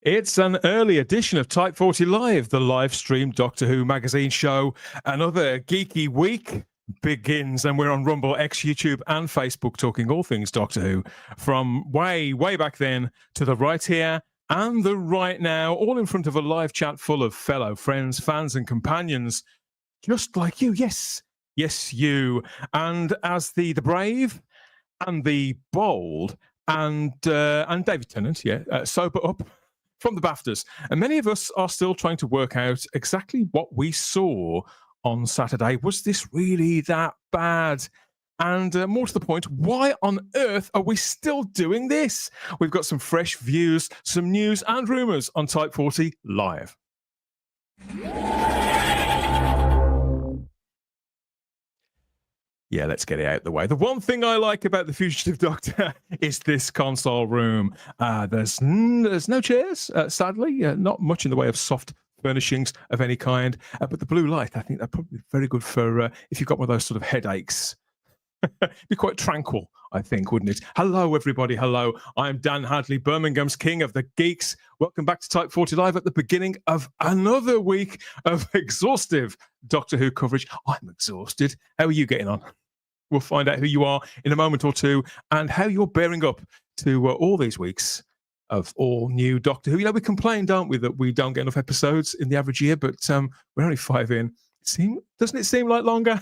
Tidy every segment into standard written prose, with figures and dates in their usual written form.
It's an early edition of Type 40 Live, the live stream Doctor Who magazine show. Another geeky week begins, and we're on Rumble, X, YouTube, and Facebook talking all things Doctor Who from way back then to the right here and the right now, all in front of a live chat full of fellow friends, fans, and companions, just like you. Yes, you. And as the brave and the bold and David Tennant, sober up from the BAFTAs. And many of us are still trying to work out exactly what we saw on Saturday. Was this really that bad? And more to the point, why on earth are we still doing this? We've got some fresh views, some news and rumours on Type 40 Live. Yeah, let's get it out of the way. The one thing I like about the Fugitive Doctor is this console room. There's no chairs, sadly, not much in the way of soft furnishings of any kind. But the blue light, I think that's probably very good for if you've got one of those sort of headaches. Be quite tranquil, I think, wouldn't it? Hello, everybody. Hello. I'm Dan Hadley, Birmingham's King of the Geeks. Welcome back to Type 40 Live at the beginning of another week of exhaustive Doctor Who coverage. I'm exhausted. How are you getting on? We'll find out who you are in a moment or two and how you're bearing up to all these weeks of all new Doctor Who. You know, we complain, don't we, that we don't get enough episodes in the average year, but we're only 5 in. Doesn't it seem like longer?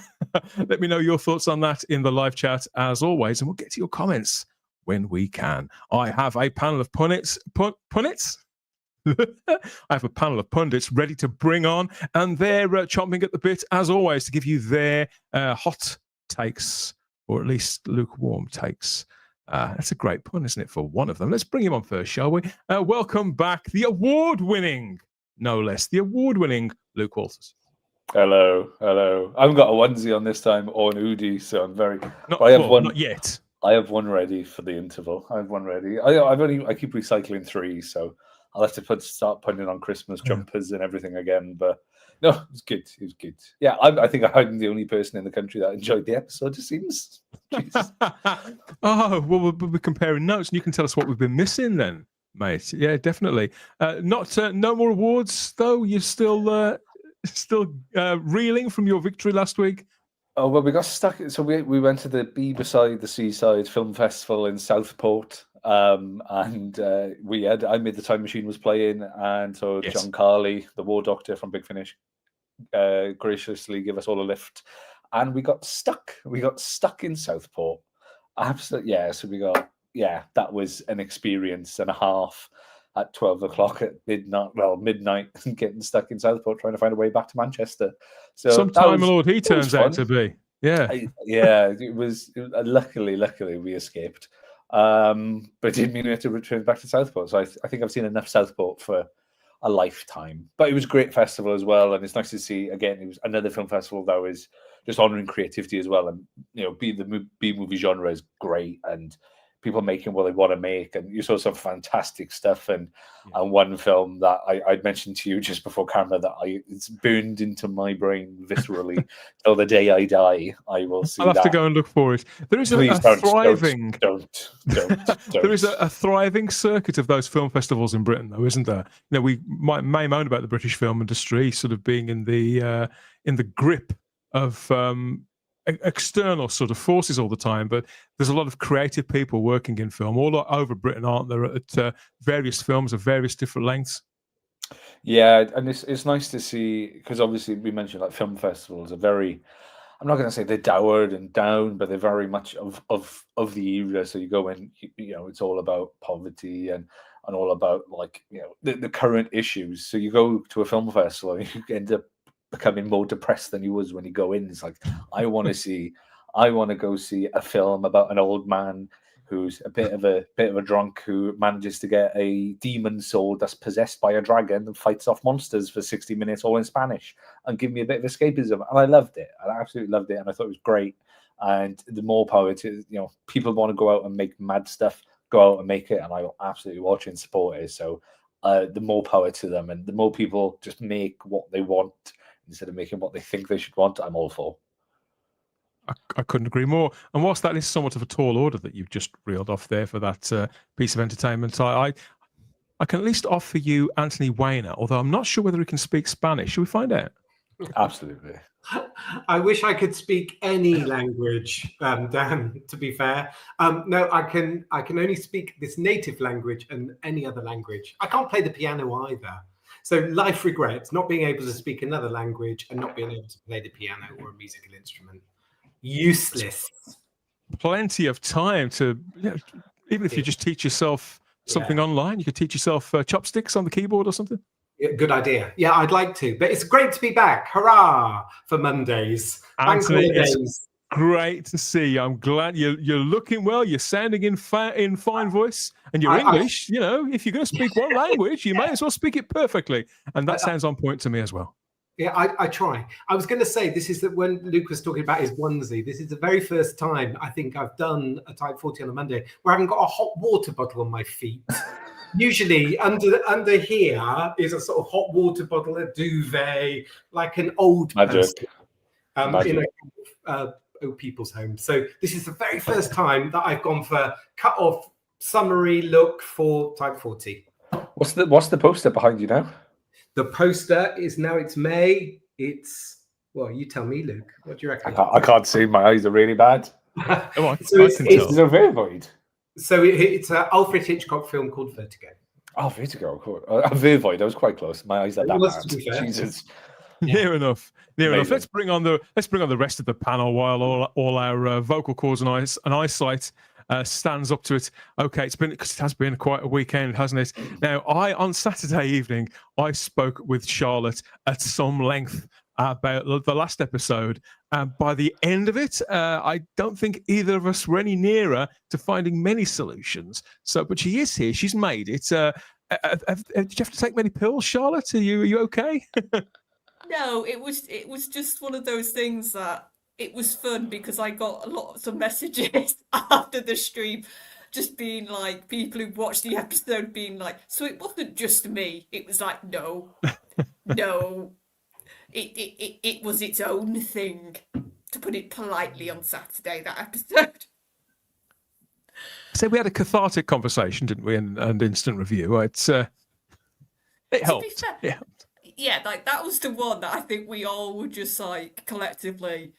Let me know your thoughts on that in the live chat, as always, and we'll get to your comments when we can. I have a panel of pundits? I have a panel of pundits ready to bring on, and they're chomping at the bit, as always, to give you their hot takes, or at least lukewarm takes. That's a great pun, isn't it, for one of them? Let's bring him on first, shall we? Welcome back, the award-winning, no less, the award-winning Luke Walters. Hello. I haven't got a onesie on this time or an hoodie, so I'm very. Not yet. I have one ready for the interval. I have one ready. I keep recycling 3, so I'll have to start putting on Christmas jumpers and everything again. But no, it was good. It was good. Yeah, I think I'm the only person in the country that enjoyed the episode. It seems. Oh well, we'll be comparing notes, and you can tell us what we've been missing then, mate. Yeah, definitely. No more awards though. You're still reeling from your victory last week. Oh well, we got stuck. So we went to the Be Beside the Seaside Film Festival in Southport, and I made the Time Machine was playing, and so yes. John Carley, the War Doctor from Big Finish, graciously gave us all a lift, and we got stuck. We got stuck in Southport. Absolutely, yeah. So that was an experience and a half. At 12 o'clock at midnight, getting stuck in Southport, trying to find a way back to Manchester. So some Time Lord he turns out to be. Yeah. It was luckily we escaped. But it didn't mean we had to return back to Southport. So I think I've seen enough Southport for a lifetime. But it was a great festival as well. And it's nice to see, again, it was another film festival that was just honouring creativity as well. And, you know, the B-movie genre is great. And people making what they want to make, and you saw some fantastic stuff. And one film that I'd mentioned to you just before camera that it's burned into my brain viscerally till the day I die. I will see. I'll have to go and look for it. There is a thriving. Don't. There is a thriving circuit of those film festivals in Britain, though, isn't there? You know, we may moan about the British film industry sort of being in the grip of external sort of forces all the time, but there's a lot of creative people working in film all over Britain, aren't there, at various films of various different lengths. Yeah, and it's nice to see, because obviously we mentioned like film festivals are very, I'm not going to say they're dowered and down, but they're very much of the era. So you go in, you know, it's all about poverty and all about, like, you know, the current issues. So you go to a film festival and you end up becoming more depressed than you was when you go in. It's like, I want to go see a film about an old man who's a bit of a drunk who manages to get a demon soul that's possessed by a dragon and fights off monsters for 60 minutes all in Spanish, and give me a bit of escapism. And I loved it. I absolutely loved it, and I thought it was great. And the more power to, you know, people want to go out and make mad stuff, go out and make it, and I will absolutely watch and support it. So the more power to them, and the more people just make what they want instead of making what they think they should want, I'm all for. I couldn't agree more. And whilst that is somewhat of a tall order that you've just reeled off there for that piece of entertainment, I can at least offer you Anthony Weiner, although I'm not sure whether he can speak Spanish. Should we find out? Absolutely. I wish I could speak any language, Dan, to be fair. No, I can only speak this native language and any other language. I can't play the piano either. So life regrets not being able to speak another language and not being able to play the piano or a musical instrument. Useless. Plenty of time to, even if you just teach yourself something online, you could teach yourself chopsticks on the keyboard or something. Yeah, good idea. Yeah, I'd like to. But it's great to be back. Hurrah for Mondays. Anthony, it's great to see you. I'm glad you're looking well. You're sounding in fine voice, and you're English. If you're going to speak one language, you may as well speak it perfectly. And that sounds on point to me as well. Yeah, I try. I was going to say, this is that when Luke was talking about his onesie, this is the very first time I think I've done a Type 40 on a Monday where I haven't got a hot water bottle on my feet. Usually under here is a sort of hot water bottle, a duvet, like an old person in old people's home. So this is the very first time that I've gone for cut off summary look for Type 40. What's the poster behind you now? The poster is now, it's May. Well, you tell me, Luke. What do you reckon? I can't see. My eyes are really bad. So it's a Vervoid. So it's an Alfred Hitchcock film called Vertigo. Oh, Vertigo, of course. Vervoid. I was quite close. My eyes are that bad. Jesus. Near enough. Let's bring on the rest of the panel while all our vocal cords and eyesight stands up to it. Okay, it has been quite a weekend, hasn't it? Now, on Saturday evening, I spoke with Charlotte at some length about the last episode. By the end of it, I don't think either of us were any nearer to finding many solutions. But she is here. She's made it. Did you have to take many pills, Charlotte? Are you okay? No, it was just one of those things that it was fun because I got lots of messages after the stream, just being like, people who watched the episode being like, so it wasn't just me. It was like, no. It was its own thing, to put it politely, on Saturday, that episode. So we had a cathartic conversation, didn't we? And instant review. It helped. Yeah, like that was the one that I think we all were just like collectively.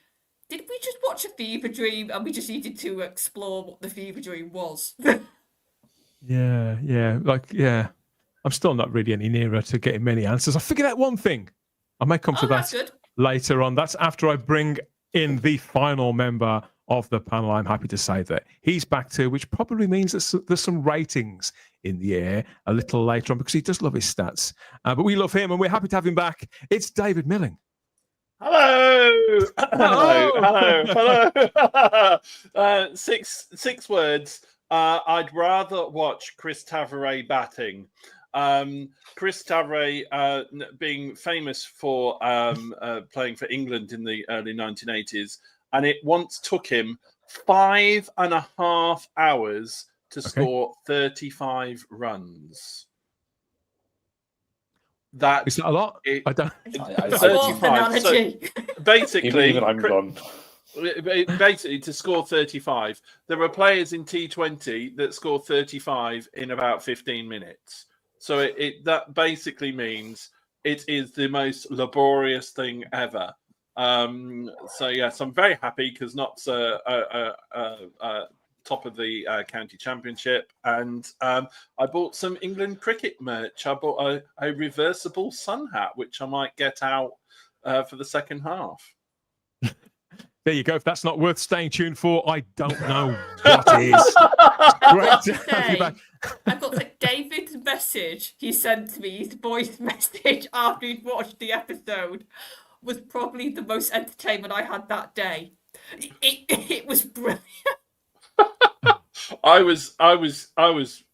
Did we just watch a fever dream and we just needed to explore what the fever dream was? Yeah. I'm still not really any nearer to getting many answers. I figured out one thing. I may come to that later on. That's after I bring in the final member of the panel. I'm happy to say that he's back too, which probably means that there's some ratings in the air a little later on because he does love his stats. But we love him and we're happy to have him back. It's David Milling. Hello. Six words. I'd rather watch Chris Tavare batting. Chris Tavare, being famous for playing for England in the early 1980s, and it once took him 5.5 hours to score 35 runs. That is that a lot? I don't. 35. So basically, even I'm gone. Basically, to score 35, there are players in T20 that score 35 in about 15 minutes. So that basically means it is the most laborious thing ever. So yes, I'm very happy because Notts top of the county championship, and I bought some England cricket merch. I bought a reversible sun hat, which I might get out for the second half. There you go. If that's not worth staying tuned for, I don't know what is. Great to have you back. I've got like David's message he sent to me, his voice message after he'd watched the episode, was probably the most entertainment I had that day. It was brilliant. I was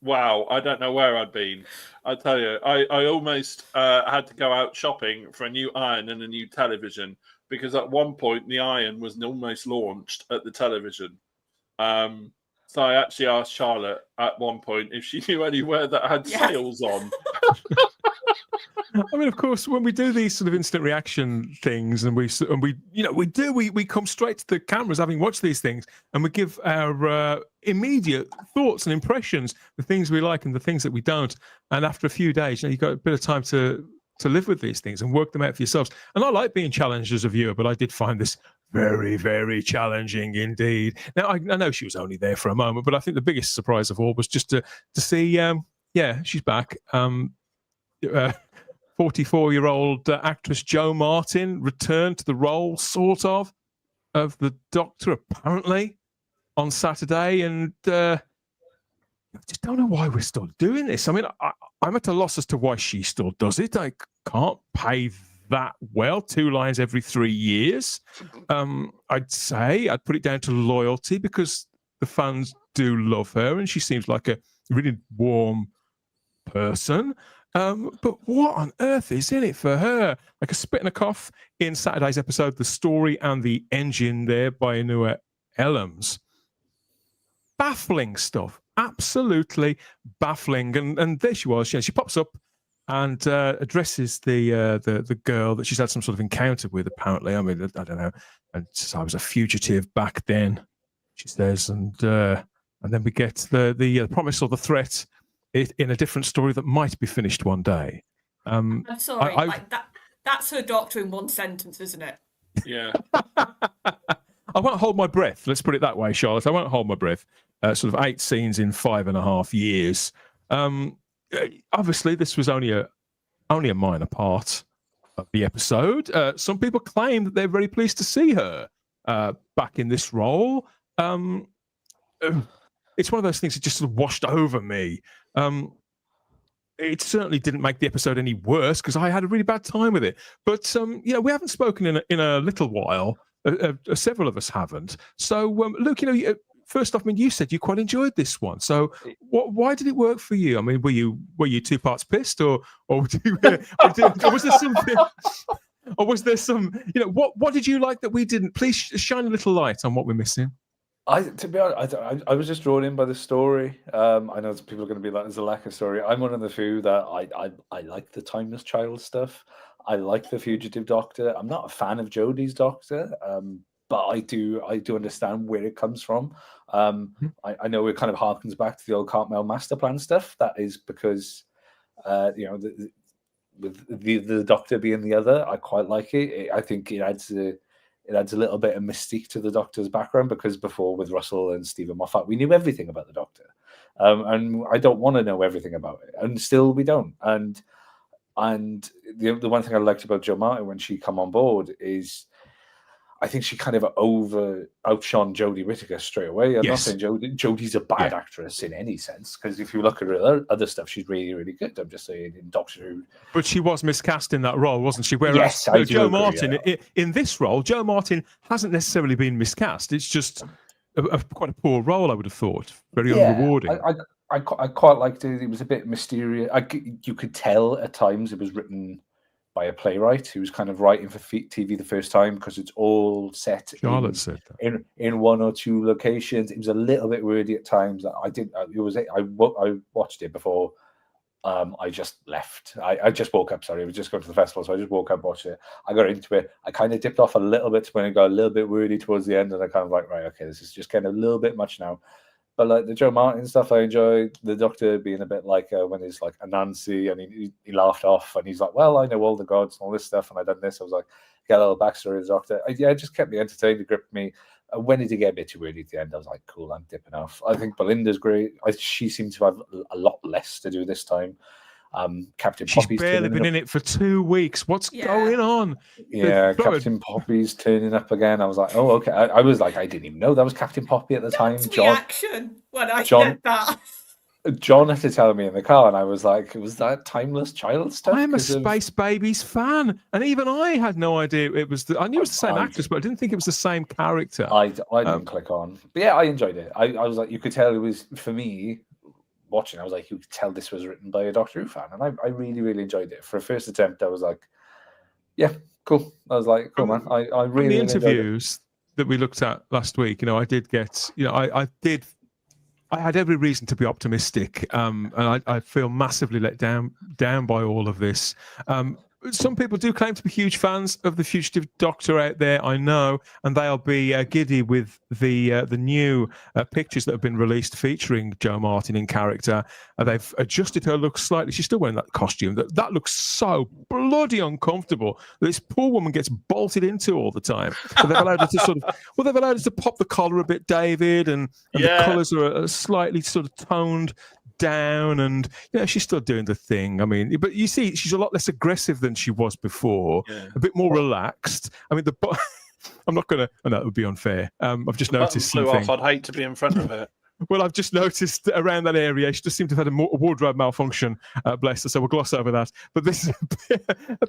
wow. I don't know where I'd been. I tell you, I almost had to go out shopping for a new iron and a new television because at one point the iron was almost launched at the television. So I actually asked Charlotte at one point if she knew anywhere that had sales on. I mean, of course, when we do these sort of instant reaction things, and we come straight to the cameras, having watched these things, and we give our immediate thoughts and impressions, the things we like and the things that we don't. And after a few days, you've got a bit of time to live with these things and work them out for yourselves. And I like being challenged as a viewer, but I did find this very, very challenging indeed. Now, I know she was only there for a moment, but I think the biggest surprise of all was just to see, she's back. 44-year-old actress Jo Martin returned to the role, sort of the Doctor, apparently, on Saturday. And I just don't know why we're still doing this. I mean, I'm at a loss as to why she still does it. I can't pay that well, 2 lines every 3 years. I'd put it down to loyalty, because the fans do love her and she seems like a really warm person. But what on earth is in it for her? Like a spit and a cough in Saturday's episode, The Story and the Engine, there by Anua Ellams. Baffling stuff. Absolutely baffling. And there she was. She pops up and addresses the girl that she's had some sort of encounter with, apparently. I mean, I don't know. And says, I was a fugitive back then, she says. And then we get the promise or the threat in a different story that might be finished one day. I'm sorry, that's her Doctor in one sentence, isn't it? Yeah. I won't hold my breath. Let's put it that way, Charlotte. I won't hold my breath. Sort of 8 scenes in 5.5 years. Obviously, this was only a minor part of the episode. Some people claim that they're very pleased to see her back in this role. It's one of those things that just sort of washed over me. It certainly didn't make the episode any worse, because I had a really bad time with it. But we haven't spoken in a little while. Several of us haven't. So, Luke, first off, I mean, you said you quite enjoyed this one. So, why did it work for you? I mean, were you 2 parts pissed, or was there something? Or was there some? What did you like that we didn't? Please shine a little light on what we're missing. To be honest, I was just drawn in by the story. I know people are going to be like, "There's a lack of story." I'm one of the few that I like the timeless child stuff. I like the Fugitive Doctor. I'm not a fan of Jodie's Doctor, but I do understand where it comes from. I know it kind of harkens back to the old Cartmel master plan stuff. That is because with the Doctor being the other, I quite like it. I think it adds a little bit of mystique to the Doctor's background, because before, with Russell and Stephen Moffat, we knew everything about the Doctor, and I don't want to know everything about it, and still we don't. And the one thing I liked about Jo Martin when she come on board is, I think she kind of outshone Jodie Whittaker straight away. I'm not saying Jodie's a bad actress in any sense, because if you look at her other stuff, she's really, really good. I'm just saying in Doctor Who. But she was miscast in that role, wasn't she? Whereas yes, I Jo Martin, in this role, Jo Martin hasn't necessarily been miscast. It's just quite a poor role, I would have thought. Very unrewarding. I quite liked it. It was a bit mysterious. You could tell at times it was written by a playwright who was kind of writing for TV the first time, because it's all set in 1 or 2 locations. It was a little bit wordy at times. I watched it before I just left. I just woke up, sorry. I was just going to the festival, so I just woke up, watched it. I got into it. I kind of dipped off a little bit when it got a little bit wordy towards the end, and I kind of like, right, okay, this is just getting a little bit much now. But like the Jo Martin stuff, I enjoyed. The Doctor being a bit like when he's like Anansi, and he laughed off, and he's like, well, I know all the gods and all this stuff, and I done this. I was like, get a little backstory of the Doctor. It just kept me entertained. It gripped me. When did it get a bit too wordy at the end? I was like, cool, I'm dipping off. I think Belinda's great. She seemed to have a lot less to do this time. Captain She's Poppy's barely been in it for 2 weeks. What's going on? Yeah, Captain Poppy's turning up again. I was like, oh, okay. I was like, I didn't even know that was Captain Poppy at the time. Reaction when I said that. John had to tell me in the car, and I was like, was that timeless child stuff? I'm a Space Babies fan, and even I had no idea it was. I knew it was the same actress, but I didn't think it was the same character. I didn't click on. But yeah, I enjoyed it. I was like, you could tell it was, for me, watching, I was like, you could tell this was written by a Doctor Who fan, and I really, really enjoyed it. For a first attempt, I was like, yeah, cool. I was like, cool, man. I really the interviews that we looked at last week, I did get, I did I had every reason to be optimistic, and I feel massively let down by all of this. Some people do claim to be huge fans of the Fugitive Doctor out there, I know, and they'll be giddy with the new pictures that have been released featuring Jo Martin in character. They've adjusted her look slightly. She's still wearing that costume. That looks so bloody uncomfortable that this poor woman gets bolted into all the time. But they've allowed her to they've allowed her to pop the collar a bit, David, and the colours are slightly sort of toned down, and she's still doing the thing. I mean, but you see, she's a lot less aggressive than she was before, a bit more relaxed. I mean, I'm not gonna. Oh, no, that would be unfair. I've just noticed something. Off. I'd hate to be in front of it. Well, I've just noticed around that area, she just seemed to have had a wardrobe malfunction, bless her, so we'll gloss over that. But this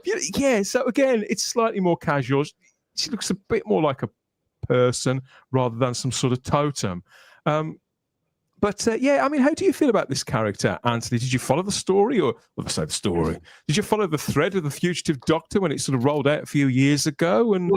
is so again, it's slightly more casual. She looks a bit more like a person rather than some sort of totem. But I mean, how do you feel about this character, Anthony? Did you follow the story, or the story? Did you follow the thread of the Fugitive Doctor when it sort of rolled out a few years ago? And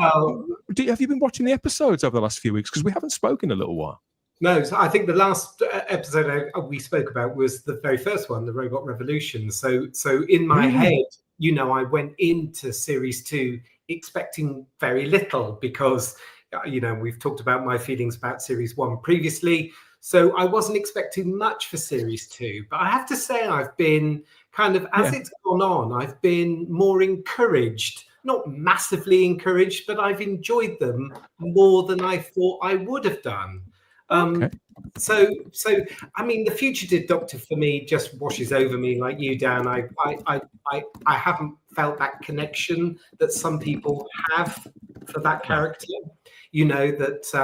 have you been watching the episodes over the last few weeks? Because we haven't spoken in a little while. No, so I think the last episode we spoke about was the very first one, the Robot Revolution. So in my head, I went into Series 2 expecting very little because, we've talked about my feelings about Series 1 previously. So I wasn't expecting much for Series 2. But I have to say I've been kind of, as it's gone on, I've been more encouraged. Not massively encouraged, but I've enjoyed them more than I thought I would have done. So I mean, the Fugitive Doctor for me just washes over me like you, Dan. I haven't felt that connection that some people have for that character. Lots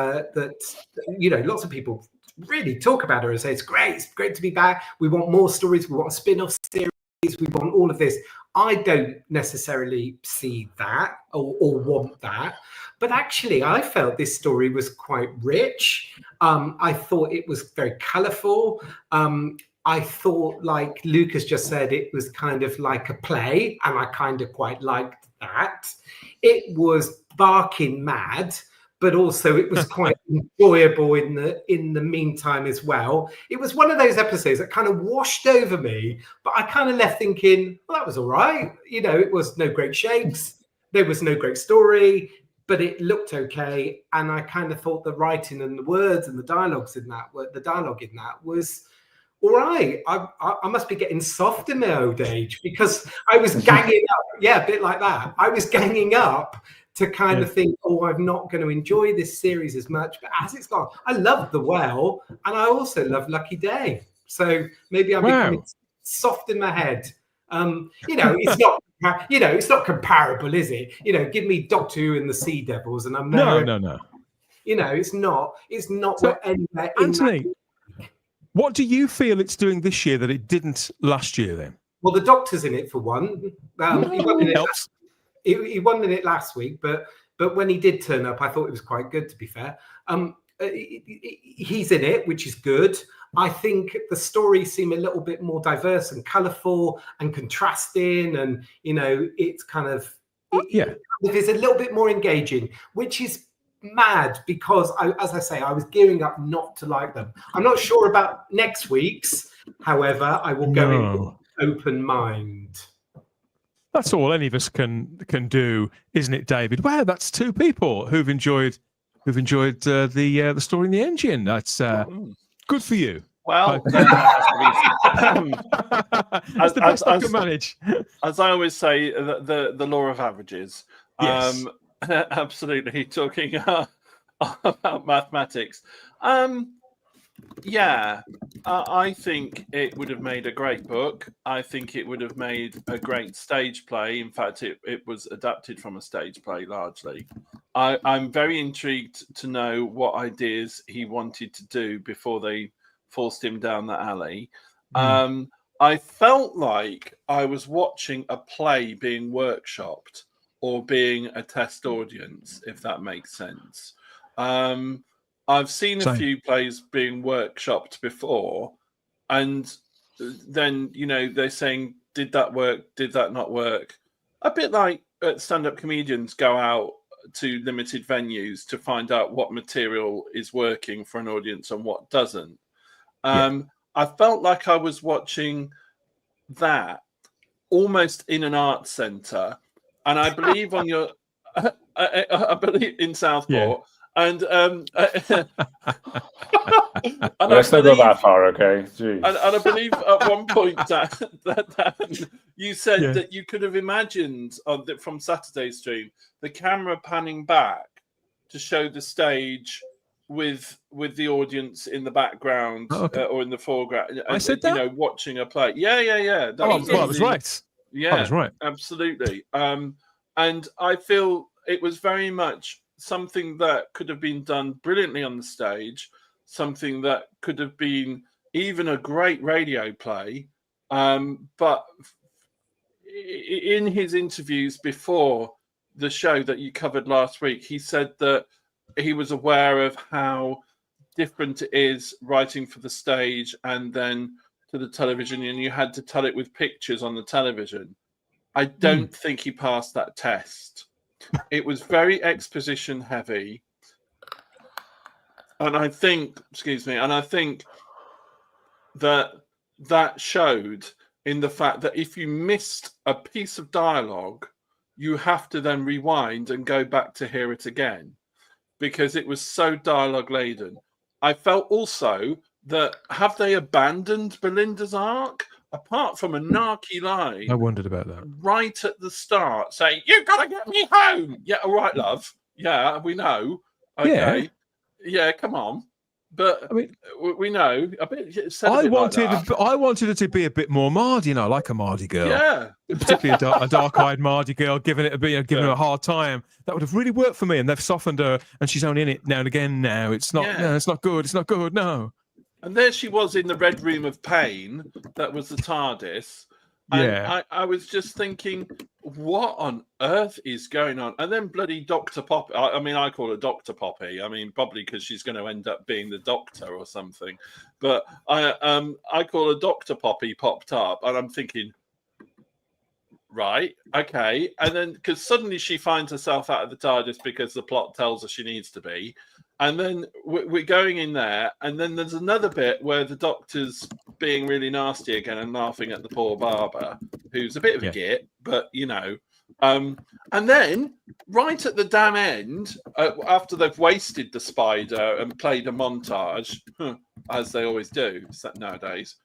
of people really talk about her and say it's great to be back. We want more stories. We want a spin-off series. We want all of this. I don't necessarily see that or want that. But actually, I felt this story was quite rich. I thought it was very colourful. I thought, like Lucas just said, it was kind of like a play, and I kind of quite liked that. It was barking mad, but also it was quite enjoyable in the meantime as well. It was one of those episodes that kind of washed over me, but I kind of left thinking, well, that was all right. It was no great shakes. There was no great story, but it looked okay. And I kind of thought the writing and the words and the dialogue in that was all right. I must be getting soft in my old age because I was ganging up. Yeah, a bit like that. I was ganging up to kind of think, I'm not going to enjoy this series as much. But as it's gone, I love The Well, and I also love Lucky Day. So maybe I'm becoming soft in my head. It's not. It's not comparable, is it? Give me Doctor Who and the Sea Devils, and I'm there. No. It's not. So, anywhere in Anthony, what do you feel it's doing this year that it didn't last year? Then, well, the Doctor's in it for one. He won in it last week, but when he did turn up, I thought it was quite good. To be fair, he's in it, which is good. I think the stories seem a little bit more diverse and colourful and contrasting, and it's kind of it is a little bit more engaging, which is mad because as I say, I was gearing up not to like them. I'm not sure about next week's. However, I will go in with an open mind. That's all any of us can do, isn't it, David? Wow, that's two people who've enjoyed the story in the engine. That's good for you. Well, as the best I can manage. As I always say, the law of averages. Yes. Absolutely, talking about mathematics. I think it would have made a great book. I think it would have made a great stage play. In fact, it was adapted from a stage play largely. I'm very intrigued to know what ideas he wanted to do before they forced him down the alley. I felt like I was watching a play being workshopped or being a test audience, if that makes sense. I've seen a few plays being workshopped before, and then, they're saying, did that work? Did that not work? A bit like stand-up comedians go out to limited venues to find out what material is working for an audience and what doesn't. I felt like I was watching that almost in an art centre, and I believe on your, I believe in Southport, and Let's not go that far, okay? And I believe at one point that you said that you could have imagined from Saturday's stream the camera panning back to show the stage with the audience in the background or in the foreground. I said that? You know, watching a play. Yeah. I was right. Yeah, I was right. Absolutely. And I feel it was very much something that could have been done brilliantly on the stage, something that could have been even a great radio play. But in his interviews before the show that you covered last week, he said that he was aware of how different it is writing for the stage and then to the television, and you had to tell it with pictures on the television. I don't think he passed that test. It was very exposition heavy. And I think, that showed in the fact that if you missed a piece of dialogue, you have to then rewind and go back to hear it again because it was so dialogue laden. I felt also that have they abandoned Belinda's arc? Apart from a narky line. I wondered about that. Right at the start, saying, "You've got to get me home." Yeah, all right, love. Yeah, we know. Okay. Yeah, come on. But I mean, we know. I wanted it to be a bit more Mardy, like a Mardy girl. Yeah, particularly a dark-eyed Mardy girl, giving it giving her a hard time. That would have really worked for me. And they've softened her, and she's only in it now and again. Now it's not. No, it's not good. It's not good. No. And there she was in the Red Room of Pain. That was the TARDIS. And I was just thinking, what on earth is going on? And then bloody Dr. Poppy. I mean, I call her Dr. Poppy. I mean, probably because she's going to end up being the doctor or something. But I call her Dr. Poppy popped up. And I'm thinking, right, okay. And then because suddenly she finds herself out of the TARDIS because the plot tells her she needs to be. And then we're going in there, and then there's another bit where the doctor's being really nasty again and laughing at the poor barber, who's a bit of a git, but you know. And then right at the damn end, after they've wasted the spider and played a montage, as they always do nowadays,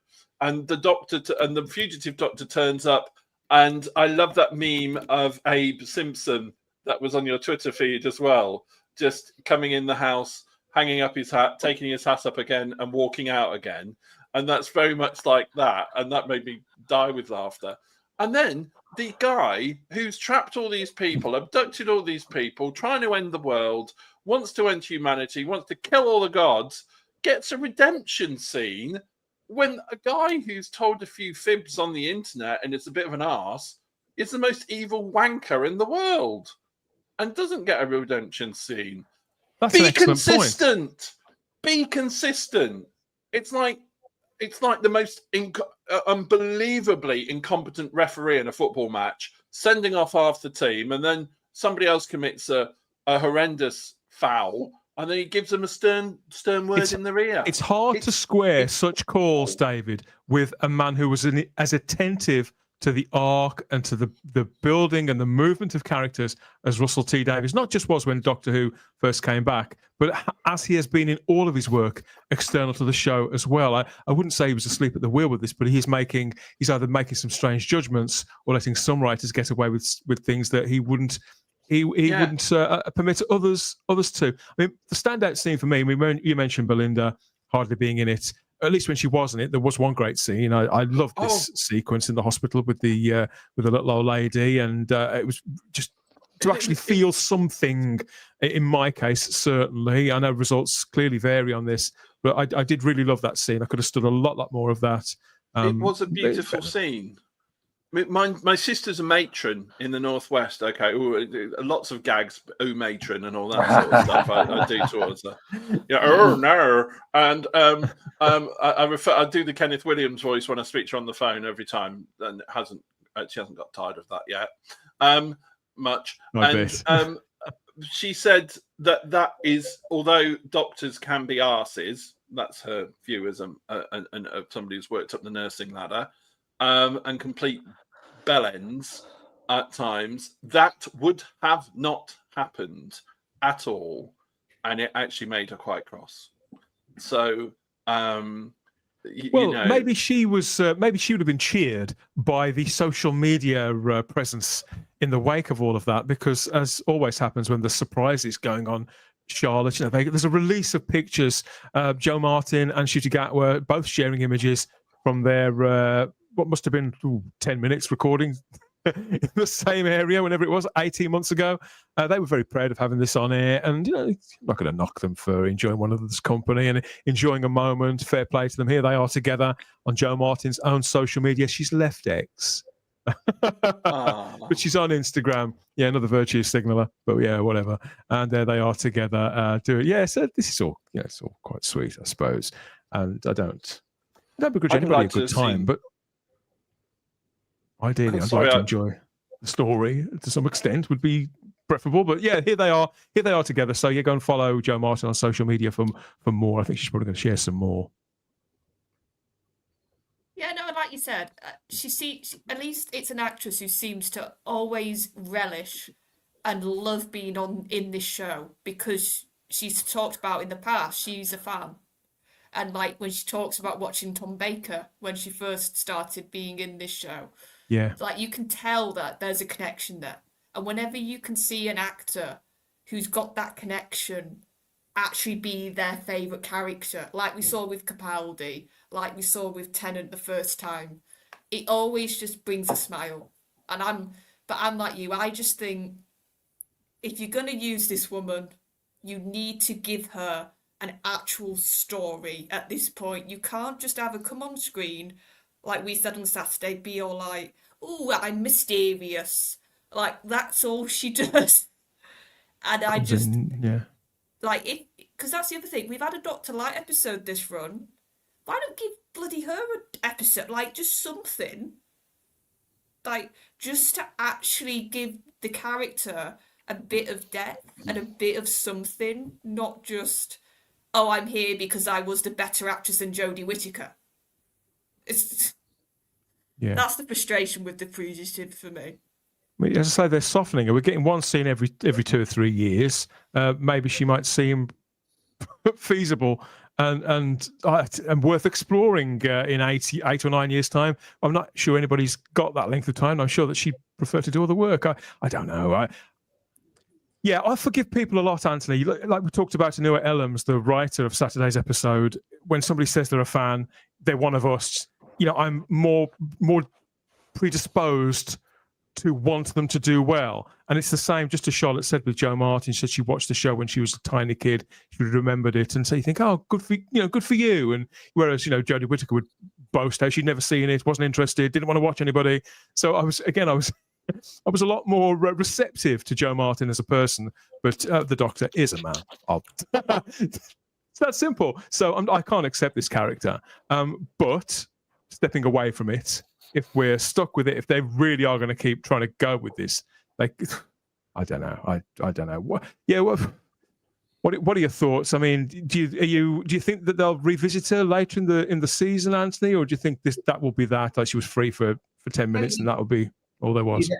and the doctor and the fugitive doctor turns up, and I love that meme of Abe Simpson that was on your Twitter feed as well. Just coming in the house, hanging up his hat, taking his hat up again, and walking out again. And that's very much like that. And that made me die with laughter. And then the guy who's trapped all these people, abducted all these people, trying to end the world, wants to end humanity, wants to kill all the gods, gets a redemption scene when a guy who's told a few fibs on the internet and is a bit of an arse is the most evil wanker in the world. And doesn't get a redemption scene. Be consistent. Be consistent. It's like the most unbelievably incompetent referee in a football match, sending off half the team, and then somebody else commits a horrendous foul, and then he gives them a stern word in their ear. It's hard to square such calls, David, with a man who was as attentive to the arc and to the building and the movement of characters as Russell T Davies not just was when Doctor Who first came back, but as he has been in all of his work external to the show as well. I wouldn't say he was asleep at the wheel with this, but he's either making some strange judgments or letting some writers get away with things that he wouldn't permit others to. I mean, the standout scene for me, you mentioned Belinda hardly being in it. At least when she was in it, there was one great scene. I loved this sequence in the hospital with the little old lady, and it was just to actually feel something. In my case, certainly, I know results clearly vary on this, but I did really love that scene. I could have stood a lot more of that. It was a beautiful scene. My sister's a matron in the Northwest. Okay, lots of gags, matron, and all that sort of stuff. I do towards her. Yeah, no, and I do the Kenneth Williams voice when I speak to her on the phone every time, and she hasn't got tired of that yet. Much. She said that is, although doctors can be arses, that's her view as somebody who's worked up the nursing ladder, and complete bellends at times. That would have not happened at all, and it actually made her quite cross. So, maybe she was. Maybe she would have been cheered by the social media presence in the wake of all of that, because, as always happens when the surprise is going on, Charlotte, there's a release of pictures. Joe Martin and Ncuti Gatwa both sharing images from their what must have been 10 minutes recording in the same area, whenever it was, 18 months ago. They were very proud of having this on air, and I'm not going to knock them for enjoying one another's company and enjoying a moment. Fair play to them. Here they are together on Joe Martin's own social media. She's left X. But she's on Instagram. Yeah, another virtue signaler. But yeah, whatever. And there they are together. So this is all. Yeah, it's all quite sweet, I suppose. And I don't begrudge anybody a good time, but ideally, I'd like to enjoy the story to some extent. Would be preferable. But yeah, here they are together. So yeah, go and follow Joe Martin on social media for more. I think she's probably going to share some more. Yeah, no, like you said, at least it's an actress who seems to always relish and love being in this show, because she's talked about in the past she's a fan. And like when she talks about watching Tom Baker when she first started being in this show, like you can tell that there's a connection there. And whenever you can see an actor who's got that connection actually be their favourite character, like we saw with Capaldi, like we saw with Tennant the first time, it always just brings a smile. And I'm like you, I just think if you're going to use this woman, you need to give her an actual story at this point. You can't just have her come on screen, like we said on Saturday, be all like, oh, I'm mysterious. Like, that's all she does. And I just... Like, because that's the other thing. We've had a Dr. Light episode this run. Why don't give bloody her an episode? Like, just something. Like, just to actually give the character a bit of depth and a bit of something. Not just, oh, I'm here because I was the better actress than Jodie Whittaker. That's the frustration with The Fugitive for me. As I say, they're softening her. We're getting one scene every 2 or 3 years. Maybe she might seem feasible and worth exploring in 8 or 9 years' time. I'm not sure anybody's got that length of time. I'm sure that she'd prefer to do all the work. I don't know. I forgive people a lot, Anthony. Like we talked about Anua Ellams, the writer of Saturday's episode. When somebody says they're a fan, they're one of us. I'm more predisposed to want them to do well. And it's the same, just as Charlotte said with Joe Martin. She said she watched the show when she was a tiny kid. She remembered it. And so you think, oh, good for you. And whereas, Jodie Whittaker would boast how she'd never seen it, wasn't interested, didn't want to watch anybody. So I was a lot more receptive to Joe Martin as a person, but the Doctor is a man. It's that simple. So I can't accept this character. But stepping away from it, if we're stuck with it, if they really are going to keep trying to go with this, like, I don't know. I don't know. What are your thoughts? I mean, do you think that they'll revisit her later in the season, Anthony, or do you think that will be that? Like she was free for 10 minutes and that will be all there was? Yeah.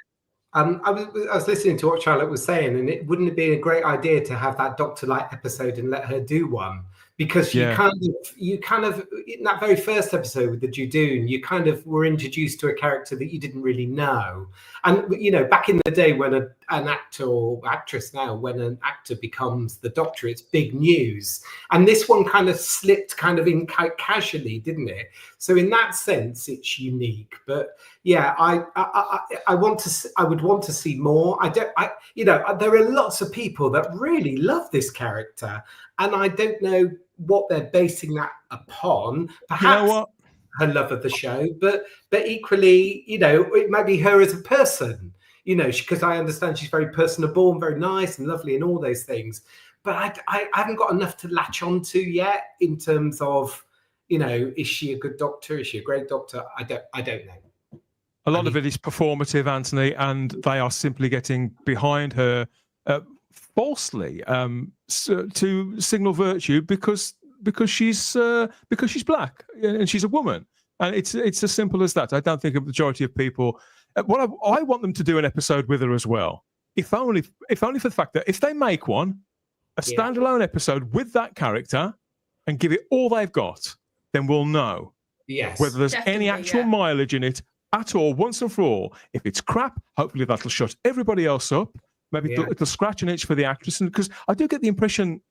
I was listening to what Charlotte was saying, and it wouldn't have been a great idea to have that Dr. Light episode and let her do one, because you kind of in that very first episode with the Judoon, you kind of were introduced to a character that you didn't really know. And back in the day when an actor or actress now, when an actor becomes the Doctor, it's big news. And this one kind of slipped kind of in casually, didn't it? So in that sense, it's unique. But yeah, I would want to see more. There are lots of people that really love this character, and I don't know what they're basing that upon. Perhaps her love of the show, but equally, it might be her as a person. Because I understand she's very personable and very nice and lovely and all those things. But I haven't got enough to latch onto yet in terms of, is she a good Doctor? Is she a great Doctor? I don't know. A lot of it is performative, Anthony, and they are simply getting behind her falsely to signal virtue, because because she's black and she's a woman, and it's as simple as that. I don't think a majority of people. What I want them to do an episode with her as well, if only for the fact that if they make one, a standalone episode with that character, and give it all they've got, then we'll know whether there's any actual mileage in it at all, once and for all. If it's crap, hopefully that'll shut everybody else up. Maybe it'll scratch an itch for the actress, and because I do get the impression,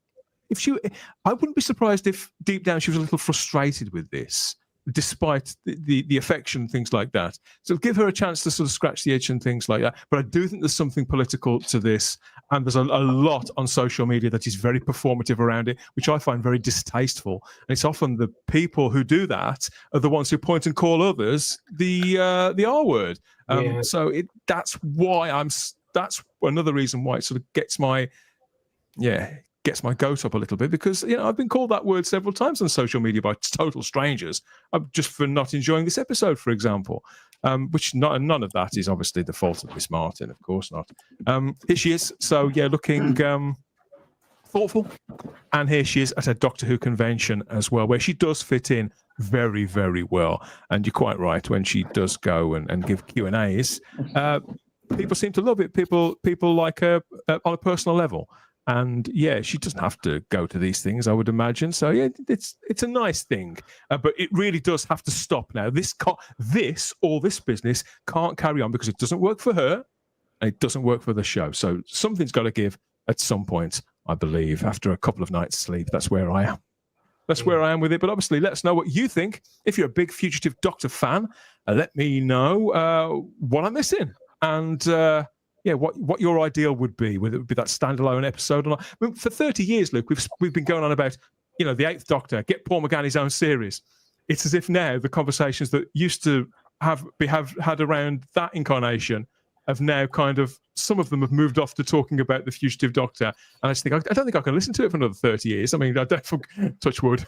I wouldn't be surprised if deep down she was a little frustrated with this, despite the affection and things like that. So give her a chance to sort of scratch the itch and things like that. But I do think there's something political to this, and there's a lot on social media that is very performative around it, which I find very distasteful. And it's often the people who do that are the ones who point and call others the R word. So that's another reason why it sort of gets my goat up a little bit, because I've been called that word several times on social media by total strangers, just for not enjoying this episode, for example. Which none of that is obviously the fault of Miss Martin, of course not. Here she is, so looking thoughtful, and here she is at a Doctor Who convention as well, where she does fit in very, very well. And you're quite right, when she does go and give Q&As, people seem to love it. People like her on a personal level. And she doesn't have to go to these things, I would imagine. So it's a nice thing, but it really does have to stop now. This business can't carry on, because it doesn't work for her and it doesn't work for the show. So something's got to give at some point, I believe. After a couple of nights' sleep, that's where I am. That's where I am with it. But obviously, let us know what you think. If you're a big Fugitive Doctor fan, let me know what I'm missing, and what your ideal would be, whether it would be that standalone episode or not. I mean, for 30 years, Luke, we've been going on about, the Eighth Doctor, get Paul McGann his own series. It's as if now the conversations that used to have had around that incarnation have now some of them have moved off to talking about the Fugitive Doctor. And I just think, I don't think I can listen to it for another 30 years. I mean, I don't touch wood.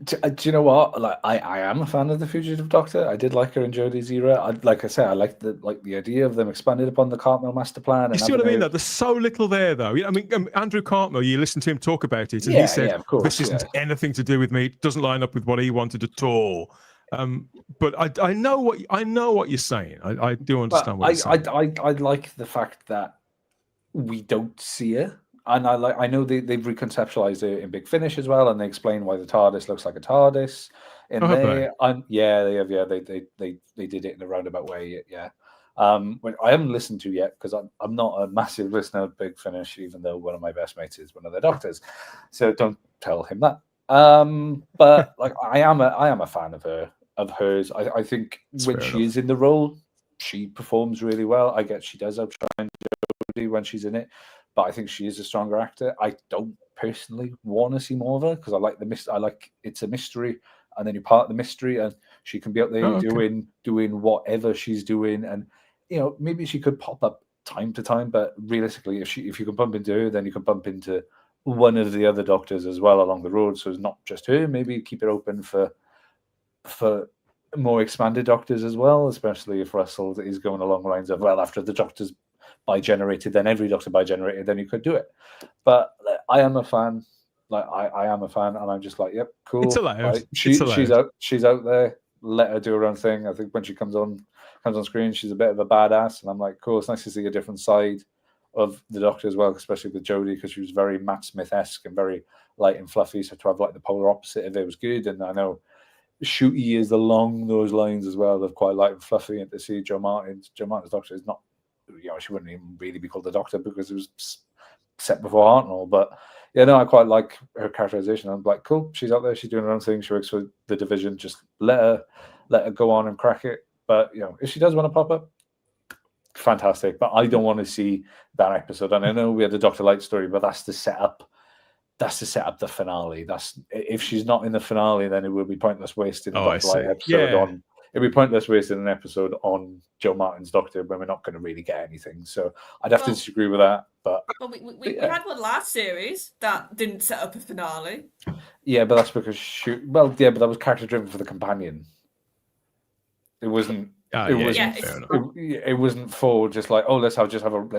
Do you know what? Like, I am a fan of the Fugitive Doctor. I did like her in Jodie's era. Like I said, I like the idea of them expanded upon the Cartmel master plan. You see what I mean? Though there's so little there, though. I mean, Andrew Cartmel. You listen to him talk about it, and he said, of course, "This isn't anything to do with me. It doesn't line up with what he wanted at all." But I know what you're saying. I do understand what you're saying. I like the fact that we don't see her. And I know they've reconceptualized it in Big Finish as well, and they explain why the TARDIS looks like a TARDIS in there. They did it in a roundabout way. When I haven't listened to yet, because I'm not a massive listener of Big Finish, even though one of my best mates is one of the Doctors. So don't tell him that. But like I am a fan of hers. I think when she is in the role, she performs really well. I get she does outshine Jodie when she's in it. But I think she is a stronger actor. I don't personally want to see more of her, because I like it's a mystery, and then you're part of the mystery, and she can be out there doing whatever she's doing, and maybe she could pop up time to time. But realistically, if you can bump into her, then you can bump into one of the other Doctors as well along the road. So it's not just her. Maybe keep it open for more expanded Doctors as well, especially if Russell is going along the lines of, well, after the Doctors bi-generated, then every Doctor bi-generated, then you could do it. But I am a fan. I am a fan, and I'm just like, yep, cool. It's allowed. Like, she's out there. Let her do her own thing. I think when she comes on screen, she's a bit of a badass, and I'm like, cool. It's nice to see a different side of the Doctor as well, especially with Jodie, because she was very Matt Smith-esque and very light and fluffy. So to have like the polar opposite of it was good. And I know Shooty is along those lines as well, of quite light and fluffy. And to see Joe Martin's Doctor is not, she wouldn't even really be called the Doctor, because it was set before Hartnell. But I quite like her characterization. I'm like, cool, she's out there, she's doing her own thing, she works for the division, just let her go on and crack it. But if she does want to pop up, fantastic. But I don't want to see that episode. And I know we had the Dr. Light story, but that's to set up the finale. If she's not in the finale, then it would be pointless wasting a Dr. Light episode on. It'd be pointless wasting an episode on Joe Martin's Doctor when we're not going to really get anything. So I'd have to disagree with that. But we had one last series that didn't set up a finale. Yeah, but that's because but that was character driven for the companion. It wasn't It was Yeah, fair enough. it wasn't for just like, oh, let's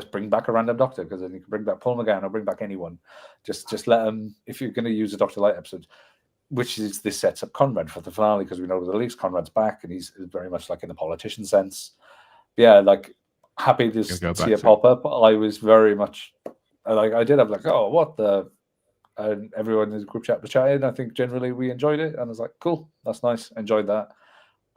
bring back a random Doctor, because then you can bring back Paul McGann or bring back anyone. Just let them, if you're going to use a Doctor Light episode, which is this sets up Conrad for the finale, because we know with the leaks Conrad's back and he's very much like in the politician sense. Yeah, like happy to see it pop up. I was very much like, I did have like, oh, what the, and everyone in the group chat was chatting. I think generally we enjoyed it, and I was like, cool, that's nice, enjoyed that.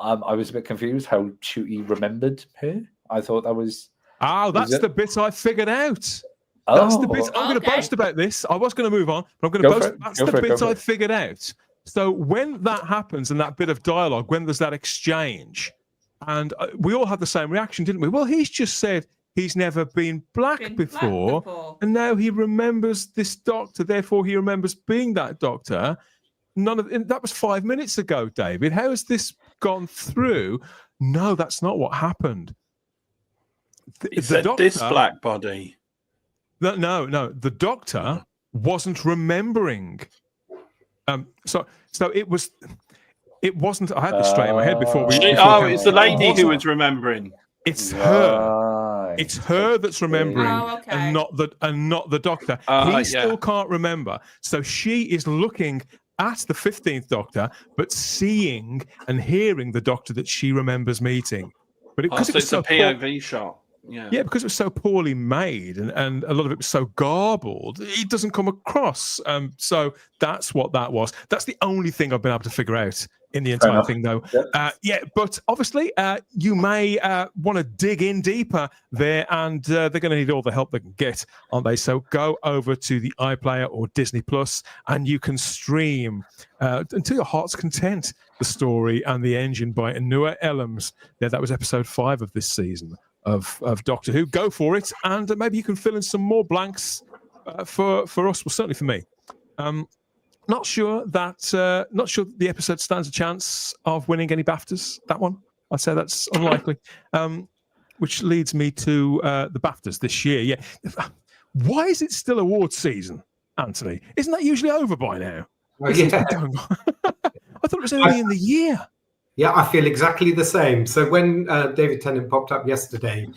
I was a bit confused how Ncuti remembered her. I thought that was... Oh, that's the bit I figured out. Oh, that's the bit. I'm going to boast about this. I was going to move on, but I'm going to boast. That's the bit I figured out. So when that happens and that bit of dialogue, when there's that exchange, and we all had the same reaction, didn't we? Well, he's just said he's never been black before, and now he remembers this Doctor. Therefore, he remembers being that Doctor. That was 5 minutes ago, David. How has this gone through? No, that's not what happened. He said Doctor, this black body. No. The Doctor wasn't remembering. So it wasn't. I had this straight in my head before we. It's the lady who was remembering. It's her. It's her that's remembering, and not the Doctor. He still can't remember. So she is looking at the 15th Doctor, but seeing and hearing the Doctor that she remembers meeting. But it was so a POV shot. Yeah, because it was so poorly made and a lot of it was so garbled, it doesn't come across. So that's what that was. That's the only thing I've been able to figure out in the entire thing, though. Yep. But obviously, you may want to dig in deeper there, and they're going to need all the help they can get, aren't they? So go over to the iPlayer or Disney Plus, and you can stream until your heart's content the story and the engine by Anua Ellams. Yeah, that was episode 5 of this season of Doctor Who. Go for it, and maybe you can fill in some more blanks for us. Well, certainly for me. Not sure the episode stands a chance of winning any BAFTAs. That one, I'd say that's unlikely. Which leads me to the BAFTAs this year. Yeah, why is it still awards season, Anthony? Isn't that usually over by now? Well, yeah. I thought it was early in the year. Yeah, I feel exactly the same. So when David Tennant popped up yesterday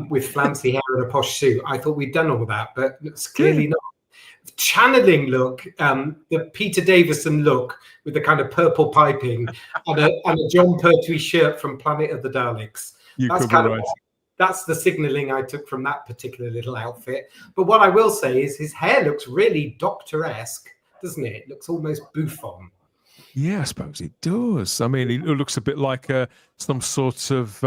with flouncy hair and a posh suit, I thought we'd done all that, but it's clearly not. Channeling look, the Peter Davison look with the kind of purple piping and a John Pertwee shirt from Planet of the Daleks. That's the signalling I took from that particular little outfit. But what I will say is his hair looks really Doctor-esque, doesn't it? It looks almost bouffon. Yeah, I suppose it does. I mean, it looks a bit like some sort of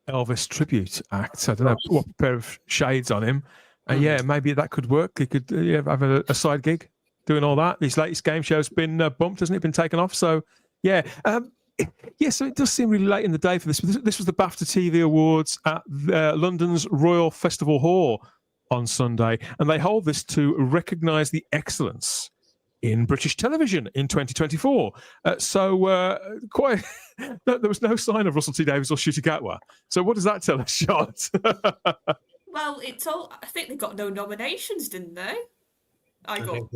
Elvis tribute act. I don't know what pair of shades on him. Yeah, maybe that could work. He could have a side gig doing all that. His latest game show's been bumped, hasn't it? Been taken off. So, yeah. So it does seem really late in the day for this. This was the BAFTA TV Awards at London's Royal Festival Hall on Sunday. And they hold this to recognise the excellence in British television in 2024. Quite there was no sign of Russell T Davies or Ncuti Gatwa. So what does that tell us, Charlotte? Well, I think they got no nominations, didn't they?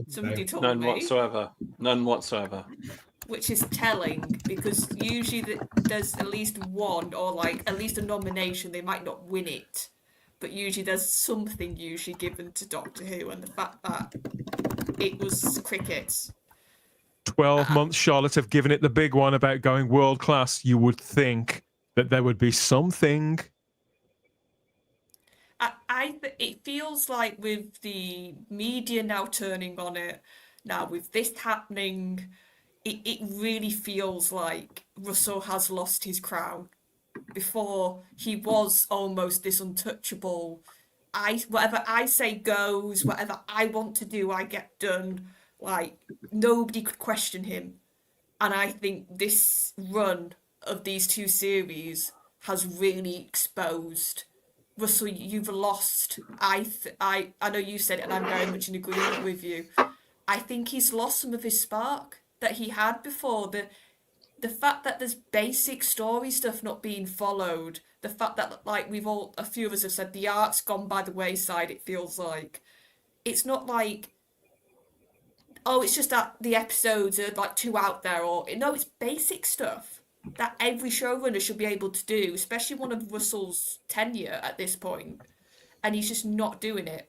Somebody told me. None whatsoever. Which is telling, because usually there's at least one, or like at least a nomination. They might not win it, but usually there's something usually given to Doctor Who, and the fact that it was cricket. 12 months, Charlotte, have given it the big one about going world class. You would think that there would be something. It feels like with the media now turning on it, now with this happening, it really feels like Russell has lost his crown. Before, he was almost this untouchable. Whatever I say goes, whatever I want to do, I get done. Like, nobody could question him. And I think this run of these 2 series has really exposed Russell. You've lost. I know you said it, and I'm very much in agreement with you. I think he's lost some of his spark that he had before. The fact that there's basic story stuff not being followed, the fact that, like a few of us have said, the art's gone by the wayside. It feels like it's not like, oh, it's just that the episodes are like too out there, or no, it's basic stuff. that every showrunner should be able to do, especially one of Russell's tenure at this point, and he's just not doing it.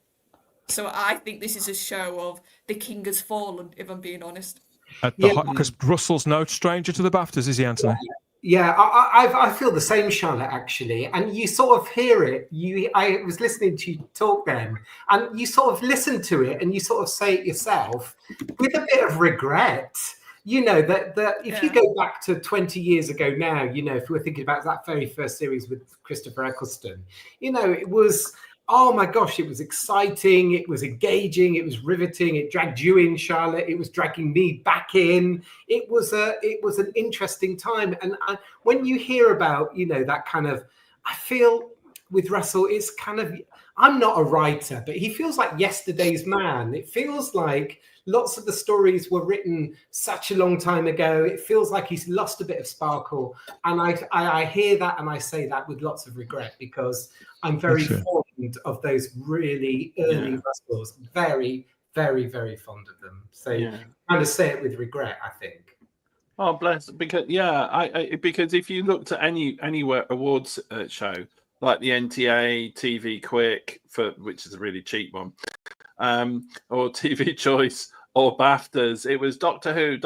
So I think this is a show of the king has fallen, if I'm being honest. Because Russell's no stranger to the BAFTAs, is he, Anthony? Yeah, I feel the same, Charlotte, actually. And you sort of hear it. I was listening to you talk then, and you sort of listen to it and you sort of say it yourself with a bit of regret. You know, that if you go back to 20 years ago now, you know, if we're thinking about that very first series with Christopher Eccleston, you know, it was, oh my gosh, it was exciting, it was engaging, it was riveting, it dragged you in, Charlotte, it was dragging me back in. It was an interesting time. And when you hear about, you know, that kind of, I feel with Russell, it's kind of, I'm not a writer, but he feels like yesterday's man. It feels like lots of the stories were written such a long time ago. It feels like he's lost a bit of sparkle. And I hear that and I say that with lots of regret, because I'm very fond of those really early Russells. Very, very, very fond of them. So kind of say it with regret, I think. Oh, bless. Because because if you looked at any awards show, like the NTA, TV Quick, which is a really cheap one, or TV Choice or BAFTAs, it was Doctor Who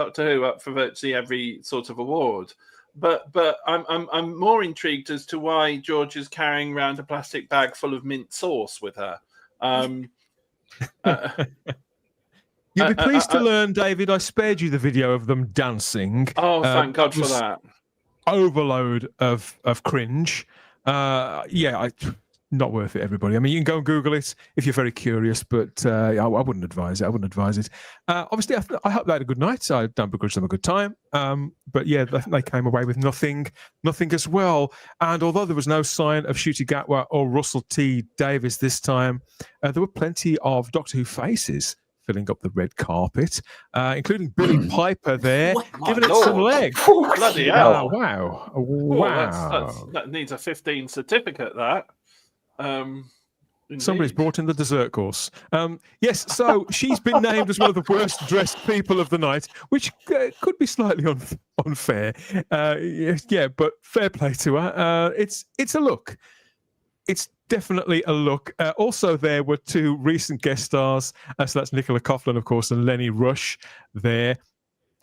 up for virtually every sort of award. But I'm more intrigued as to why George is carrying around a plastic bag full of mint sauce with her. You'll be pleased to learn, David, I spared you the video of them dancing. Oh, thank God for that. Overload of cringe. Not worth it, everybody. I mean, you can go and Google it if you're very curious, but I wouldn't advise it. Obviously, I hope they had a good night. I don't begrudge them a good time. But yeah, they came away with nothing as well. And although there was no sign of Ncuti Gatwa or Russell T Davies this time, there were plenty of Doctor Who faces filling up the red carpet, including Billy Piper there, giving it some legs. Bloody hell. Wow. That needs a 15 certificate, that. Somebody's brought in the dessert course. Yes, so she's been named as one of the worst dressed people of the night, which could be slightly unfair. But fair play to her. It's a look. It's definitely a look. Also, there were two recent guest stars. So that's Nicola Coughlan, of course, and Lenny Rush there.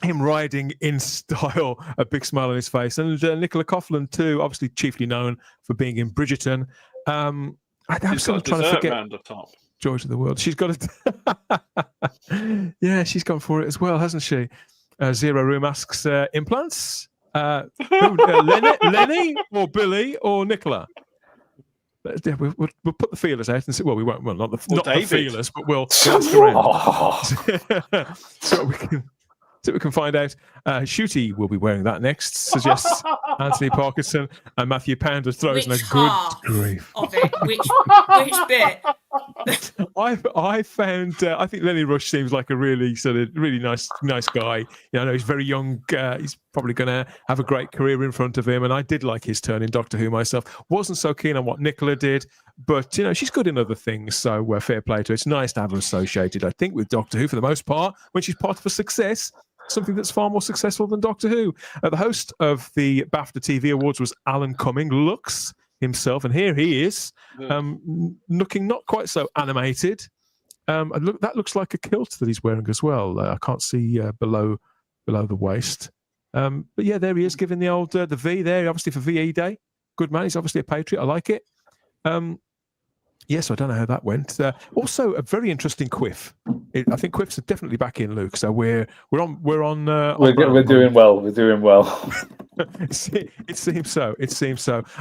Him riding in style, a big smile on his face. And Nicola Coughlan, too, obviously chiefly known for being in Bridgerton. I'm still trying to forget round the top. Joy to the World. She's got it. Yeah, she's gone for it as well, hasn't she? Zero Room asks, implants? Lenny or Billy or Nicola? We'll put the feelers out and see. Well, we won't. Well, not the feelers, but we'll ask around. So we can find out. Ncuti will be wearing that next, suggests Anthony Parkinson, and Matthew Pounder throws in a good grief of it. Which bit? I found. I think Lenny Rush seems like a really nice guy. I know he's very young. He's probably going to have a great career in front of him, and I did like his turn in Doctor Who myself. Wasn't so keen on what Nicola did, but she's good in other things. So fair play to her. It's nice to have her associated, I think, with Doctor Who for the most part when she's part of a success. Something that's far more successful than Doctor Who. The host of the BAFTA TV Awards was Alan Cumming, Lux himself, and here he is, looking not quite so animated. That looks like a kilt that he's wearing as well. I can't see below the waist. But yeah, there he is, giving the old the V there, obviously for VE Day. Good man. He's obviously a patriot. I like it. Yes, I don't know how that went. Also, a very interesting quiff. I think quiffs are definitely back in, Luke. So we're on. We're doing well. We're doing well. It seems so.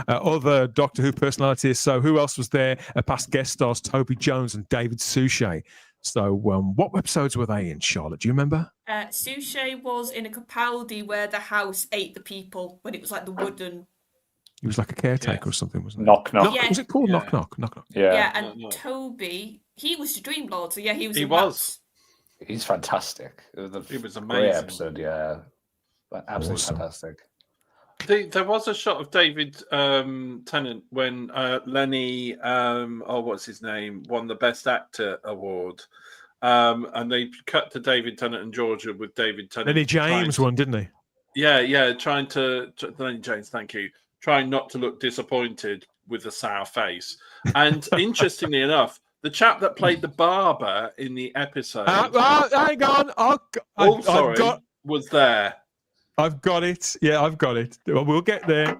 Other Doctor Who personalities. So who else was there? Past guest stars Toby Jones and David Suchet. So what episodes were they in, Charlotte? Do you remember? Suchet was in a Capaldi where the house ate the people when it was like the wooden. He was like a caretaker or something, wasn't it? Knock knock. Yeah. Was it called Knock Knock? Knock Knock. Yeah, and Toby, he was the Dream Lord, so yeah, he was. He's fantastic. It was amazing. Great episode, yeah. Absolutely fantastic. There was a shot of David Tennant when Lenny, what's his name, won the Best Actor award. And they cut to David Tennant and Georgia with David Tennant. Lenny James won, didn't he? Trying to, James, thank you. Trying not to look disappointed with a sour face. And interestingly enough, the chap that played the barber in the episode. Hang on. Was there. I've got it. Yeah, I've got it. We'll get there.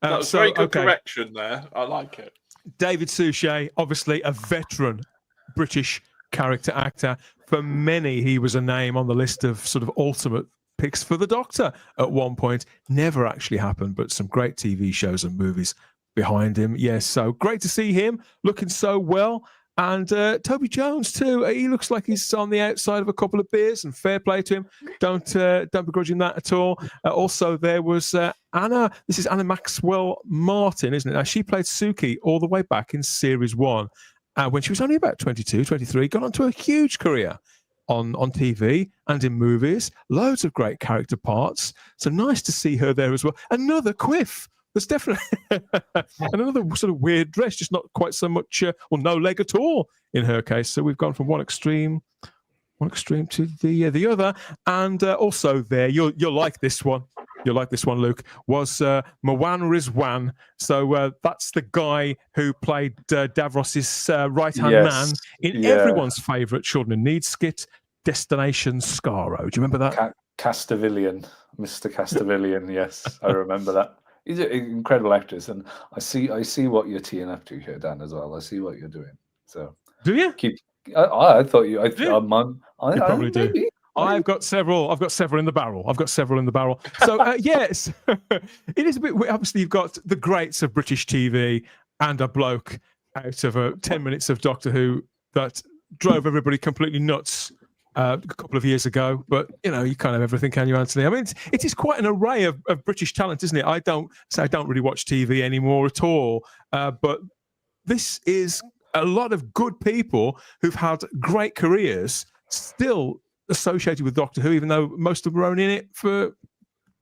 That was very good correction there. I like it. David Suchet, obviously a veteran British character actor. For many, he was a name on the list of sort of ultimate picks for the Doctor at one point. Never actually happened, but some great TV shows and movies behind him. Yes, so great to see him looking so well. And Toby Jones too. He looks like he's on the outside of a couple of beers, and fair play to him. Don't begrudge him that at all. Also, there was Anna. This is Anna Maxwell Martin, isn't it? Now, she played Suki all the way back in series 1 when she was only about 22, 23. Got onto a huge career on TV and in movies. Loads of great character parts. So nice to see her there as well. Another Quiff. There's definitely another sort of weird dress, just not quite so much, no leg at all in her case. So we've gone from one extreme to the other. And also there, you'll like this one. You'll like this one, Luke. Was Mawan Rizwan. So that's the guy who played Davros's right-hand man in everyone's favourite Children in Need skit, Destination Skaro. Do you remember that? Castavillian, Mr. Castavillian. Yes, I remember that. He's an incredible actress, and I see what you're teeing up to here, Dan, as well. I see what you're doing. So do you? I thought you. I probably do. Maybe. I've got several in the barrel. So yes, it is a bit. Obviously, you've got the greats of British TV and a bloke out of 10 minutes of Doctor Who that drove everybody completely nuts a couple of years ago. But you can't have everything, can you, Anthony? I mean, it is quite an array of British talent, isn't it? I don't really watch TV anymore at all, but this is a lot of good people who've had great careers still associated with Doctor Who, even though most of them are only in it for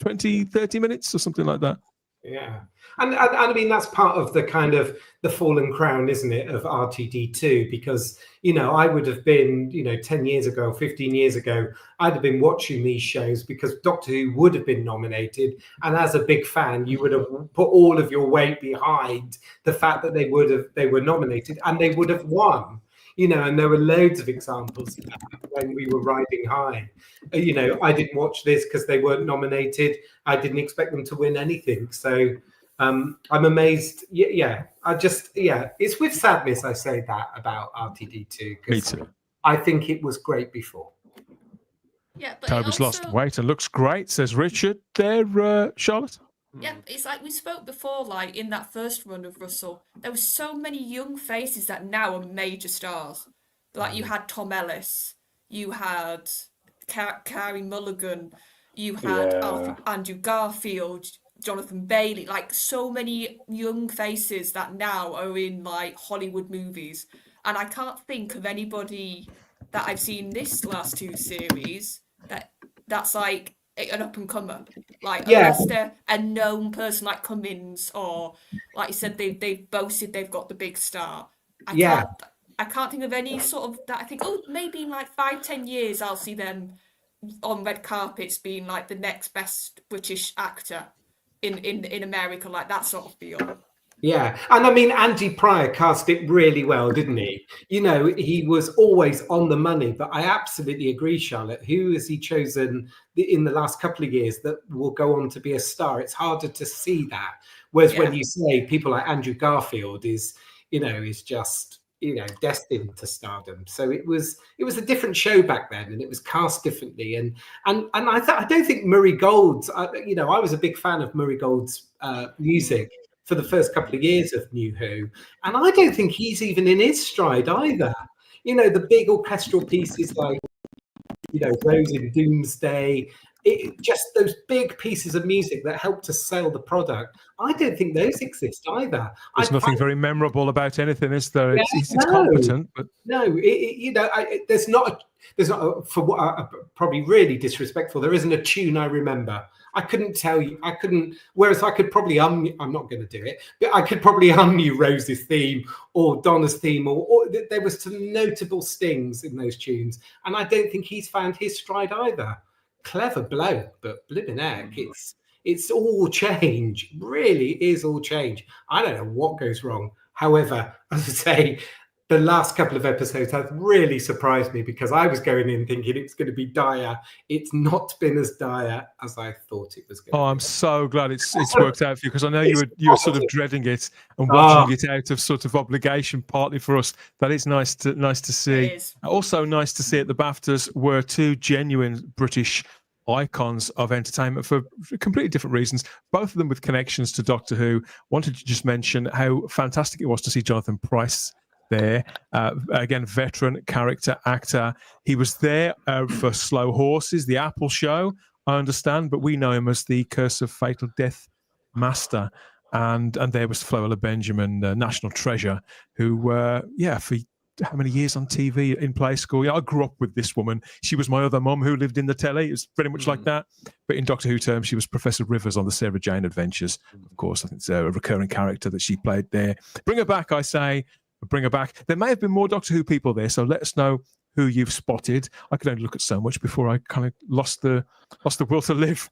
20, 30 minutes or something like that. Yeah. And I mean, that's part of the kind of the fallen crown, isn't it, of RTD2? Because, I would have been, 10 years ago, 15 years ago, I'd have been watching these shows because Doctor Who would have been nominated. And as a big fan, you would have put all of your weight behind the fact that they were nominated and they would have won. And there were loads of examples of that when we were riding high. I didn't watch this because they weren't nominated. I didn't expect them to win anything. So I'm amazed. Yeah. It's with sadness I say that about RTD2. Me too. I think it was great before. Yeah, but Toby's lost weight and looks great, says Richard. There, Charlotte? Yeah, it's like we spoke before, like in that first run of Russell, there were so many young faces that now are major stars. Like you had Tom Ellis, you had Carey Mulligan, you had Andrew Garfield, Jonathan Bailey, like so many young faces that now are in like Hollywood movies. And I can't think of anybody that I've seen this last 2 series that's like an up and comer, like unless they're a known person like Cummins, or like you said, they've boasted they've got the big star. I can't think of any sort of that. I think maybe in like 5-10 years I'll see them on red carpets being like the next best British actor in America, like that sort of feel. Yeah, and I mean, Andy Pryor cast it really well, didn't he? He was always on the money, but I absolutely agree, Charlotte. Who has he chosen in the last couple of years that will go on to be a star? It's harder to see that. Whereas when you say people like Andrew Garfield is just, destined to stardom. So it was a different show back then, and it was cast differently. And I don't think Murray Gold's, I was a big fan of Murray Gold's music for the first couple of years of New Who. And I don't think he's even in his stride either. The big orchestral pieces like, Rose in Doomsday, just those big pieces of music that help to sell the product. I don't think those exist either. There's nothing very memorable about anything, is there? It's competent, but no, there's not. For what probably really disrespectful, there isn't a tune I remember. I couldn't tell you. I couldn't. Whereas I could probably I'm not going to do it, but I could probably you Rose's theme or Donna's theme, or there was some notable stings in those tunes, and I don't think he's found his stride either. clever bloke, but blimmin' heck, it's all change. Really is all change. I don't know what goes wrong. However, as I say, the last couple of episodes have really surprised me because I was going in thinking it's going to be dire. It's not been as dire as I thought it was going to be. I'm so glad it's worked out for you, because I know you were sort of dreading it and watching it out of sort of obligation, partly for us. That is nice to see. It is. Also nice to see at the BAFTAs were two genuine British icons of entertainment for completely different reasons, both of them with connections to Doctor Who. Wanted to just mention how fantastic it was to see Jonathan Pryce there. Again, veteran character actor. He was there for Slow Horses, the Apple show, I understand, but we know him as the Curse of Fatal Death Master. And there was Floella Benjamin, National Treasure, who, for how many years on TV in Play School? Yeah, I grew up with this woman. She was my other mum who lived in the telly. It was very much like that. But in Doctor Who terms, she was Professor Rivers on the Sarah Jane Adventures. Of course, I think it's a recurring character that she played there. Bring her back, I say. Bring her back. There may have been more Doctor Who people there, so let us know who you've spotted. I could only look at so much before I kind of lost the will to live,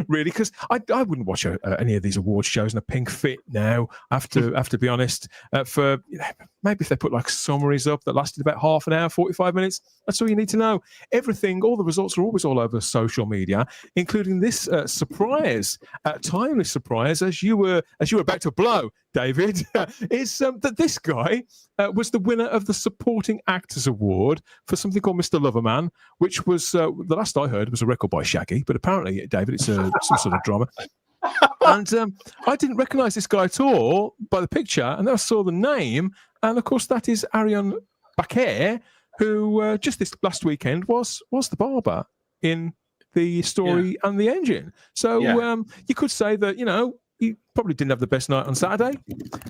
really, because I wouldn't watch any of these award shows in a pink fit now. I have to be honest. For maybe if they put like summaries up that lasted about half an hour, 45 minutes, that's all you need to know. Everything, all the results are always all over social media, including this surprise, timely surprise, as you were about to blow, David, is that this guy was the winner of the Supporting Actors Award for something called Mr. Loverman, which was, the last I heard, was a record by Shaggy, but apparently, David, it's some sort of drama. And I didn't recognise this guy at all by the picture, and then I saw the name, and of course that is Arion Bakir, who just this last weekend was the barber in the Story and the Engine. So you could say that, he probably didn't have the best night on Saturday,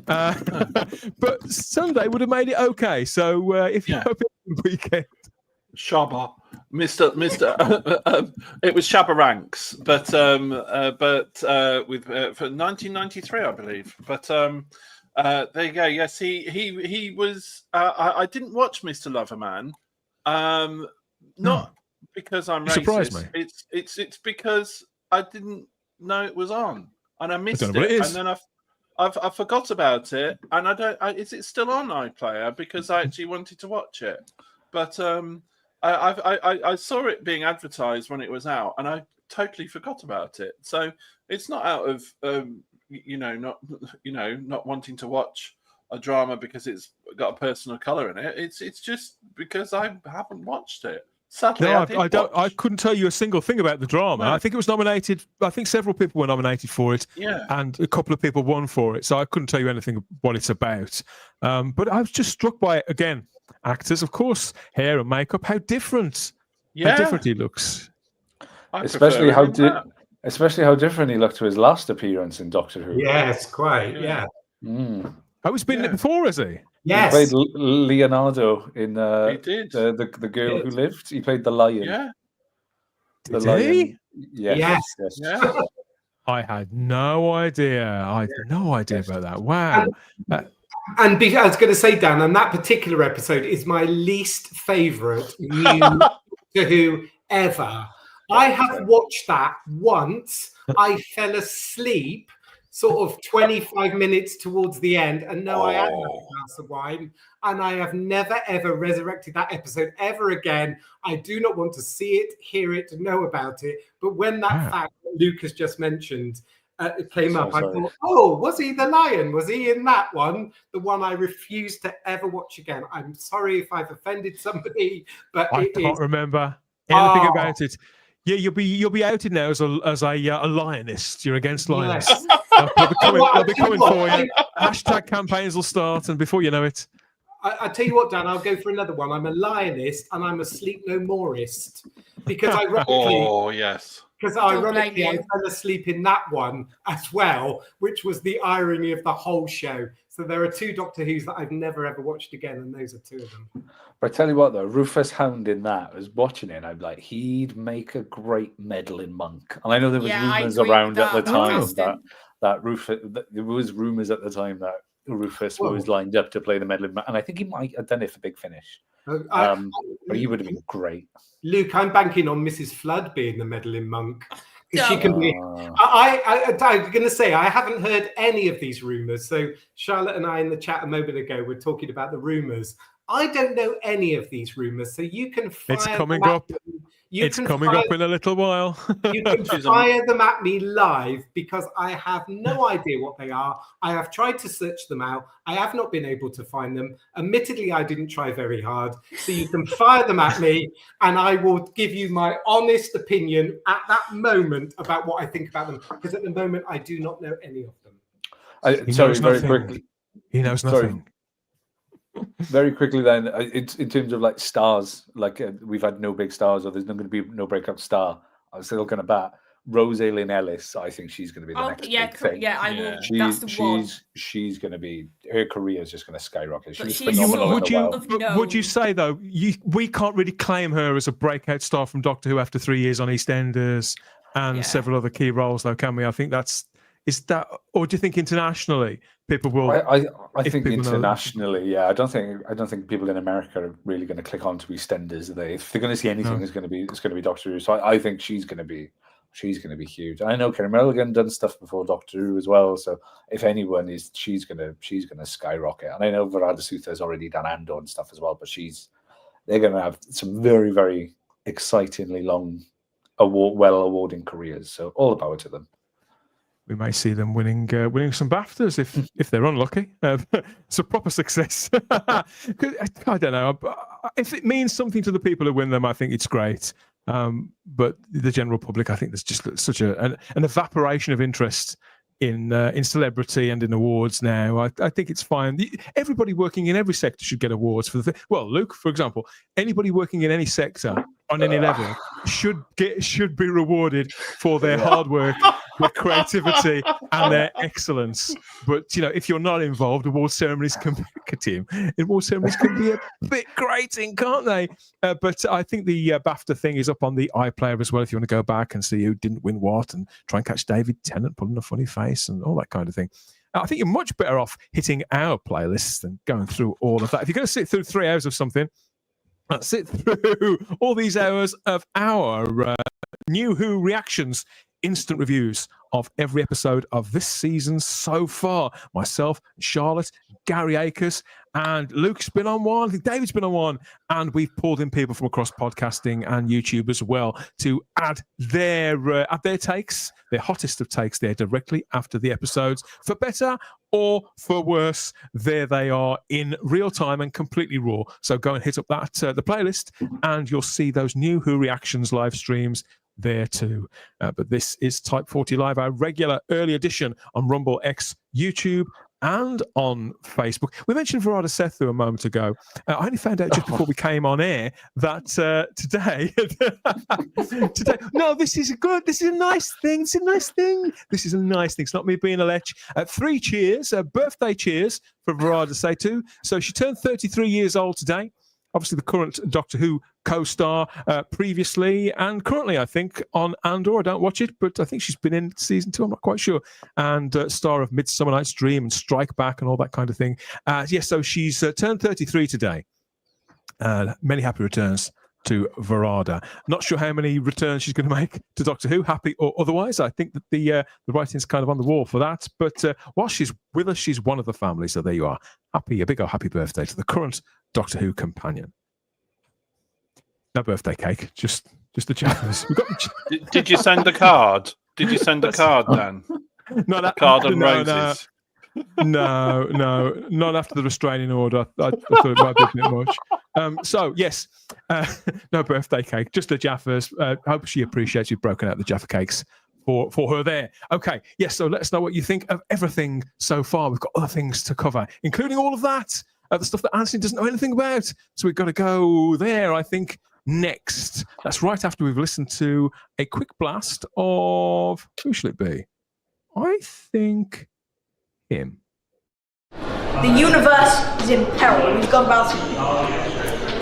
but Sunday would have made it okay. So if you hope it's the weekend, Shabba, Mr. It was Shabba Ranks, but with for 1993, I believe. But there you go. Yes, he was. I didn't watch Mr. Loverman, not because I'm racist. Surprised me. It's because I didn't know it was on, and I missed don't know what it is. and then I forgot about it, and I don't. Is it still on iPlayer? Because I actually wanted to watch it, but I saw it being advertised when it was out, and I totally forgot about it. So it's not out of not wanting to watch a drama because it's got a person of color in it. It's just because I haven't watched it. Sadly, no, I couldn't tell you a single thing about the drama. No. I think it was nominated. I think several people were nominated for it, and a couple of people won for it. So I couldn't tell you anything what it's about. But I was just struck by it again. Actors, of course, hair and makeup. How different he looks. Especially how different he looked to his last appearance in Doctor Who. Yes, quite. Yeah. Oh, he's been in it before, has he? Yes. He played Leonardo in he did. the Girl Who Lived. He played the lion. Yeah. Did he? Yes. Yeah. I had no idea. I had no idea about that. Wow. And I was going to say, Dan, and that particular episode is my least favourite new Doctor Who ever. I have watched that once. I fell asleep sort of 25 minutes towards the end, and I had a glass of wine, and I have never, ever resurrected that episode ever again. I do not want to see it, hear it, know about it. But when that fact that Lucas just mentioned came up, I thought, was he the lion? Was he in that one? The one I refuse to ever watch again. I'm sorry if I've offended somebody, but I can't remember anything about it. Yeah, you'll be outed now as a lionist. You're against lionists. They'll be coming for you. Hashtag campaigns will start, and before you know it. I tell you what, Dan, I'll go for another one. I'm a lionist and I'm a sleep no moreist. Because ironically, I fell asleep in that one as well, which was the irony of the whole show. So there are two Doctor Who's that I've never ever watched again, and those are two of them. But I tell you what, though, Rufus Hound in that, I was watching it, and I'm like, he'd make a great meddling monk. And I know there was rumors around at the time that Rufus, there was rumors at the time that Rufus was lined up to play the meddling monk, and I think he might have done it for Big Finish. But he would have been great. Luke, I'm banking on Mrs. Flood being the meddling monk. She can be. I'm going to say I haven't heard any of these rumours. So Charlotte and I in the chat a moment ago were talking about the rumours. I don't know any of these rumours, so you can fire. It's coming up. It's coming up in a little while. You can fire them at me live because I have no idea what they are. I have tried to search them out. I have not been able to find them. Admittedly, I didn't try very hard. So you can fire them at me and I will give you my honest opinion at that moment about what I think about them. Because at the moment, I do not know any of them. Very quickly. He knows nothing. Very quickly then, in terms of like stars, like we've had no big stars, or there's not going to be no breakout star. I was still going to bat Rose Lynn Ellis. I think she's going to be the next big thing. Yeah, I will. That's the one. She's going to be, her career is just going to skyrocket. She's phenomenal. Would you say though, we can't really claim her as a breakout star from Doctor Who after 3 years on EastEnders and several other key roles, though, can we? I think is that, or do you think internationally people will? I think internationally, yeah. I don't think people in America are really going to click on to EastEnders. If they're going to see anything, it's going to be Doctor Who. So I think she's going to be huge. I know Karen Mulligan done stuff before Doctor Who as well. So if anyone is, she's going to skyrocket. And I know Varada Sutha's already done Andor and stuff as well. But they're going to have some very, very excitingly long, awarding careers. So all the power to them. We may see them winning some BAFTAs if they're unlucky. It's a proper success. I don't know. If it means something to the people who win them, I think it's great. But the general public, I think there's just such an evaporation of interest in celebrity and in awards now. I think it's fine. Everybody working in every sector should get awards for the thing. Well, Luke, for example, anybody working in any sector on any level should be rewarded for their hard work, their creativity, and their excellence. But if you're not involved, award ceremonies can be a bit grating, can't they? But I think the BAFTA thing is up on the iPlayer as well. If you want to go back and see who didn't win what, and try and catch David Tennant pulling a funny face and all that kind of thing. I think you're much better off hitting our playlists than going through all of that. If you're going to sit through 3 hours of something, sit through all these hours of our new Who reactions, instant reviews of every episode of this season so far. Myself, Charlotte, Gary Akers, and Luke's been on one. I think David's been on one, and we've pulled in people from across podcasting and YouTube as well to add their takes, their hottest of takes there directly after the episodes, for better or for worse. There they are in real time and completely raw. So go and hit up that the playlist, and you'll see those new Who reactions live streams there too. But this is Type 40 Live, our regular early edition on Rumble, X, YouTube, and on Facebook. We mentioned Varada Sethu a moment ago. I only found out just before we came on air that today, no, this is a nice thing. It's not me being a lech. 3 cheers, birthday cheers for Varada Sethu. So she turned 33 years old today. Obviously, the current Doctor Who co-star previously and currently, I think, on Andor. I don't watch it, but I think she's been in season 2. I'm not quite sure. And star of Midsummer Night's Dream and Strike Back and all that kind of thing. So she's turned 33 today. Many happy returns to Varada. Not sure how many returns she's going to make to Doctor Who, happy or otherwise. I think that the writing's kind of on the wall for that. But while she's with us, she's one of the family. So there you are. A big old happy birthday to the current Doctor Who companion. No birthday cake, just the Jaffers. Did you send a card? Did you send a card, Dan? No, that card and roses. No, not after the restraining order. I thought it might be a bit much. So yes, no birthday cake, just the Jaffers. Hope she appreciates you've broken out the Jaffa cakes for her there. Okay, yes. So let us know what you think of everything so far. We've got other things to cover, including all of that. The stuff that Anthony doesn't know anything about. So we've got to go there, I think, next. That's right after we've listened to a quick blast of, who should it be? I think him. The universe is in peril. We've got about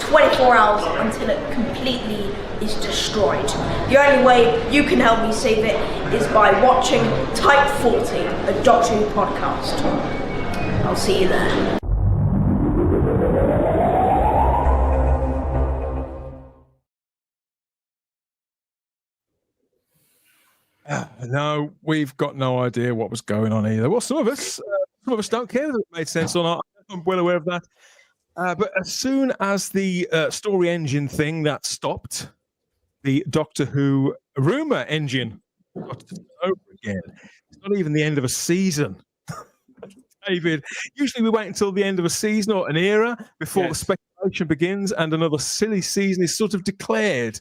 24 hours until it completely is destroyed. The only way you can help me save it is by watching Type 40, a Doctor Who podcast. I'll see you there. No, we've got no idea what was going on either. Well, some of us don't care that it made sense or not. I'm well aware of that. But as soon as the story engine thing that stopped, the Doctor Who rumor engine started over again. It's not even the end of a season. David, usually we wait until the end of a season or an era before the speculation begins and another silly season is sort of declared.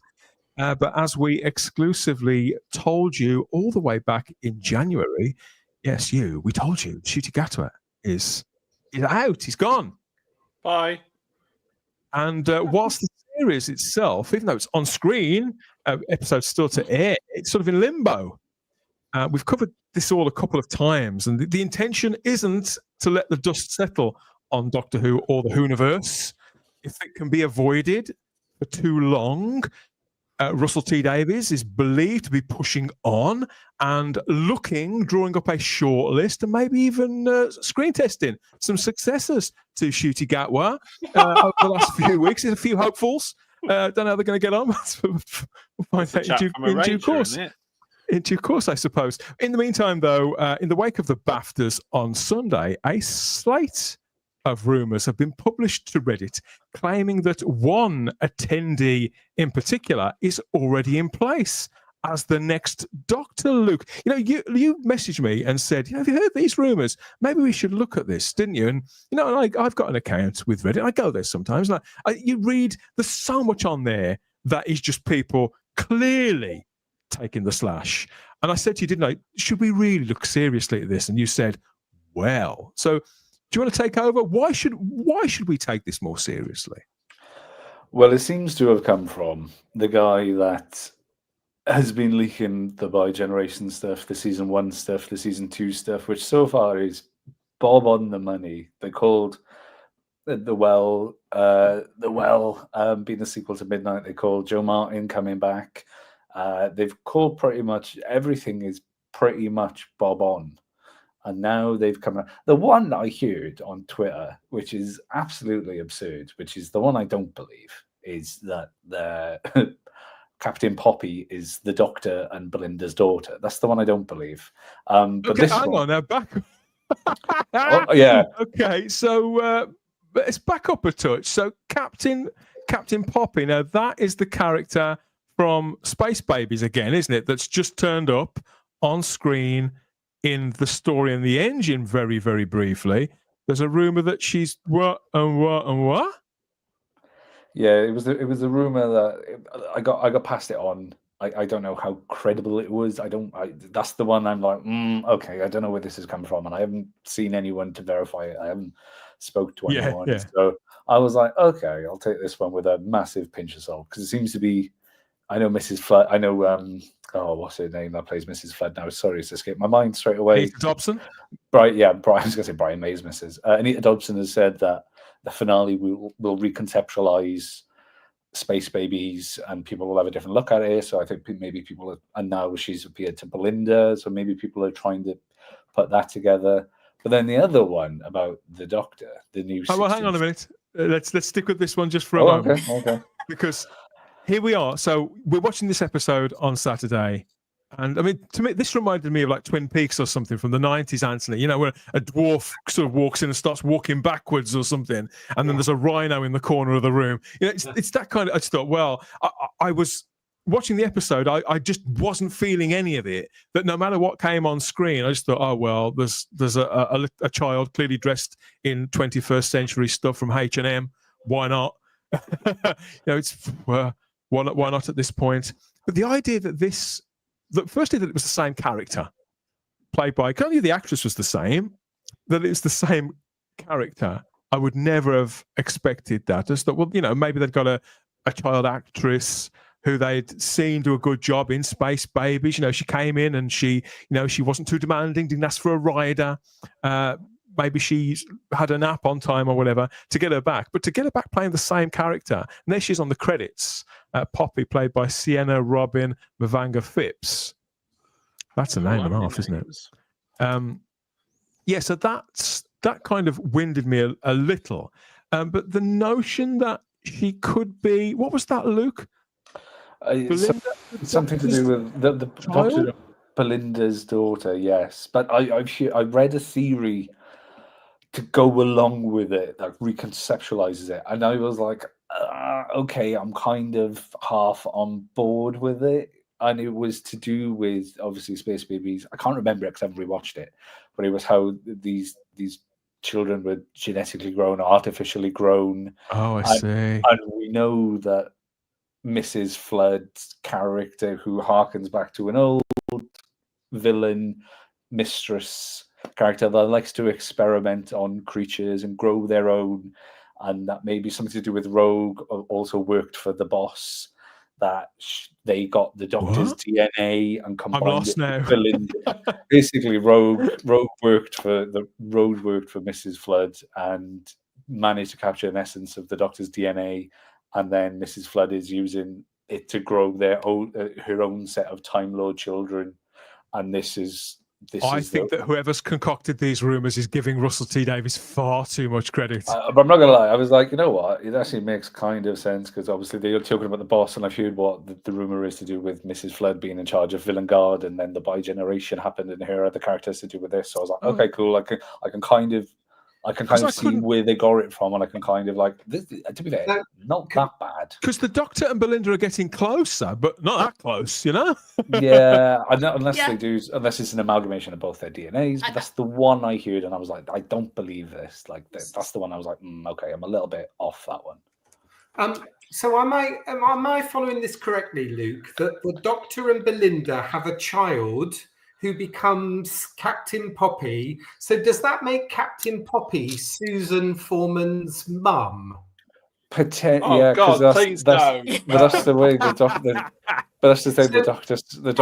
But as we exclusively told you all the way back in January, we told you Ncuti Gatwa is out. He's gone. Bye. And whilst the series itself, even though it's on screen, episodes still to air, it's sort of in limbo. We've covered this all a couple of times, and the intention isn't to let the dust settle on Doctor Who or the Whoniverse. If it can be avoided for too long, Russell T Davies is believed to be pushing on and drawing up a short list and maybe even screen testing some successors to Ncuti Gatwa over the last few weeks. There's a few hopefuls. Don't know how they're going to get on. We'll find out in due course. In due course, I suppose. In the meantime, though, in the wake of the BAFTAs on Sunday, a slate of rumours have been published to Reddit claiming that one attendee in particular is already in place as the next Dr. Luke. You messaged me and said, have you heard these rumours? Maybe we should look at this, didn't you? And, I've got an account with Reddit. I go there sometimes. You read, there's so much on there that is just people clearly taking the slash. And I said to you, didn't I, should we really look seriously at this? And you said, well. So do you want to take over? Why should we take this more seriously? Well, it seems to have come from the guy that has been leaking the Bi-Generation stuff, the season 1 stuff, the season 2 stuff, which so far is bob on the money. They called the Well being the sequel to Midnight. They called Joe Martin coming back. They've called pretty much everything is pretty much bob on. And now they've come out. The one I heard on Twitter, which is absolutely absurd, which is the one I don't believe, is that the Captain Poppy is the Doctor and Belinda's daughter. That's the one I don't believe. But okay, this hang one... on now, back. Oh, yeah. Okay, so let's back up a touch. So Captain Poppy. Now that is the character from Space Babies again, isn't it? That's just turned up on screen in the story and the engine very, very briefly. There's a rumor that she's what. Yeah, it was a rumor that I got passed it on. I don't know how credible it was. That's the one I'm like, okay, I don't know where this has come from, and I haven't seen anyone to verify it. I haven't spoke to anyone. Yeah. So I was like, okay, I'll take this one with a massive pinch of salt, because it seems to be. I know Mrs. Flood. I know what's her name that plays Mrs. Flood now? Sorry, it's escaped my mind straight away. Anita Dobson. Brian. I was going to say Brian May's Mrs. Anita Dobson has said that the finale will reconceptualize Space Babies, and people will have a different look at it. So I think maybe people and now she's appeared to Belinda, so maybe people are trying to put that together. But then the other one about the Doctor, the new. Oh, well, hang on a minute. Let's stick with this one just for a moment. Okay. Because here we are. So we're watching this episode on Saturday. And I mean, to me, this reminded me of like Twin Peaks or something from the 90s, Anthony, where a dwarf sort of walks in and starts walking backwards or something. And then there's a rhino in the corner of the room. It's that kind of, I just thought, well, I was watching the episode. I just wasn't feeling any of it, that no matter what came on screen, I just thought, oh, well, there's a child clearly dressed in 21st century stuff from H&M. Why not? It's why not at this point? But the idea that firstly that it was the same character played by, can't you? The actress was the same. That it's the same character. I would never have expected that. Just thought, well, maybe they've got a child actress who they'd seen do a good job in Space Babies. She came in and she wasn't too demanding, didn't ask for a rider. Maybe she had a nap on time or whatever to get her back. But to get her back playing the same character, and there she is on the credits, Poppy, played by Sienna Robin Mavanga Phipps. That's a name and a half, isn't it? So that kind of winded me a little. But the notion that she could be, what was that, Luke? Something to do with the Doctor. Belinda's daughter, yes. But I read a theory to go along with it that reconceptualizes it, and I was like, okay, I'm kind of half on board with it. And it was to do with obviously space babies. I can't remember it because I haven't rewatched it, but it was how these children were genetically grown, artificially grown. Oh, I and, see. And we know that Mrs. Flood's character, who harkens back to an old villain mistress character that likes to experiment on creatures and grow their own, and that maybe something to do with Rogue also worked for the boss, that they got the Doctor's DNA and combined it with Belinda. Basically, Rogue worked for Mrs. Flood and managed to capture an essence of the Doctor's DNA, and then Mrs. Flood is using it to grow her own set of Time Lord children, and I think that whoever's concocted these rumors is giving Russell T Davies far too much credit. But I'm not gonna lie, I was like, you know what? It actually makes kind of sense, because obviously they're talking about the boss, and I've heard what the rumor is to do with Mrs. Flood being in charge of Villain Guard, and then the bi-generation happened, and her other characters to do with this. So I was like, okay, cool. I can kind of see where they got it from, and I can kind of like this. To be fair, not that bad. Because the Doctor and Belinda are getting closer, but not that close, you know. Yeah, unless they do, unless it's an amalgamation of both their DNAs. But that's the one I heard, and I was like, I don't believe this. Like that's the one I was like, okay, I'm a little bit off that one. So am I following this correctly, Luke? That the Doctor and Belinda have a child who becomes Captain Poppy. So does that make Captain Poppy Susan Foreman's mum? Yeah, God, please no. But that's the way the Doctor. But that's the thing. The Doctor said.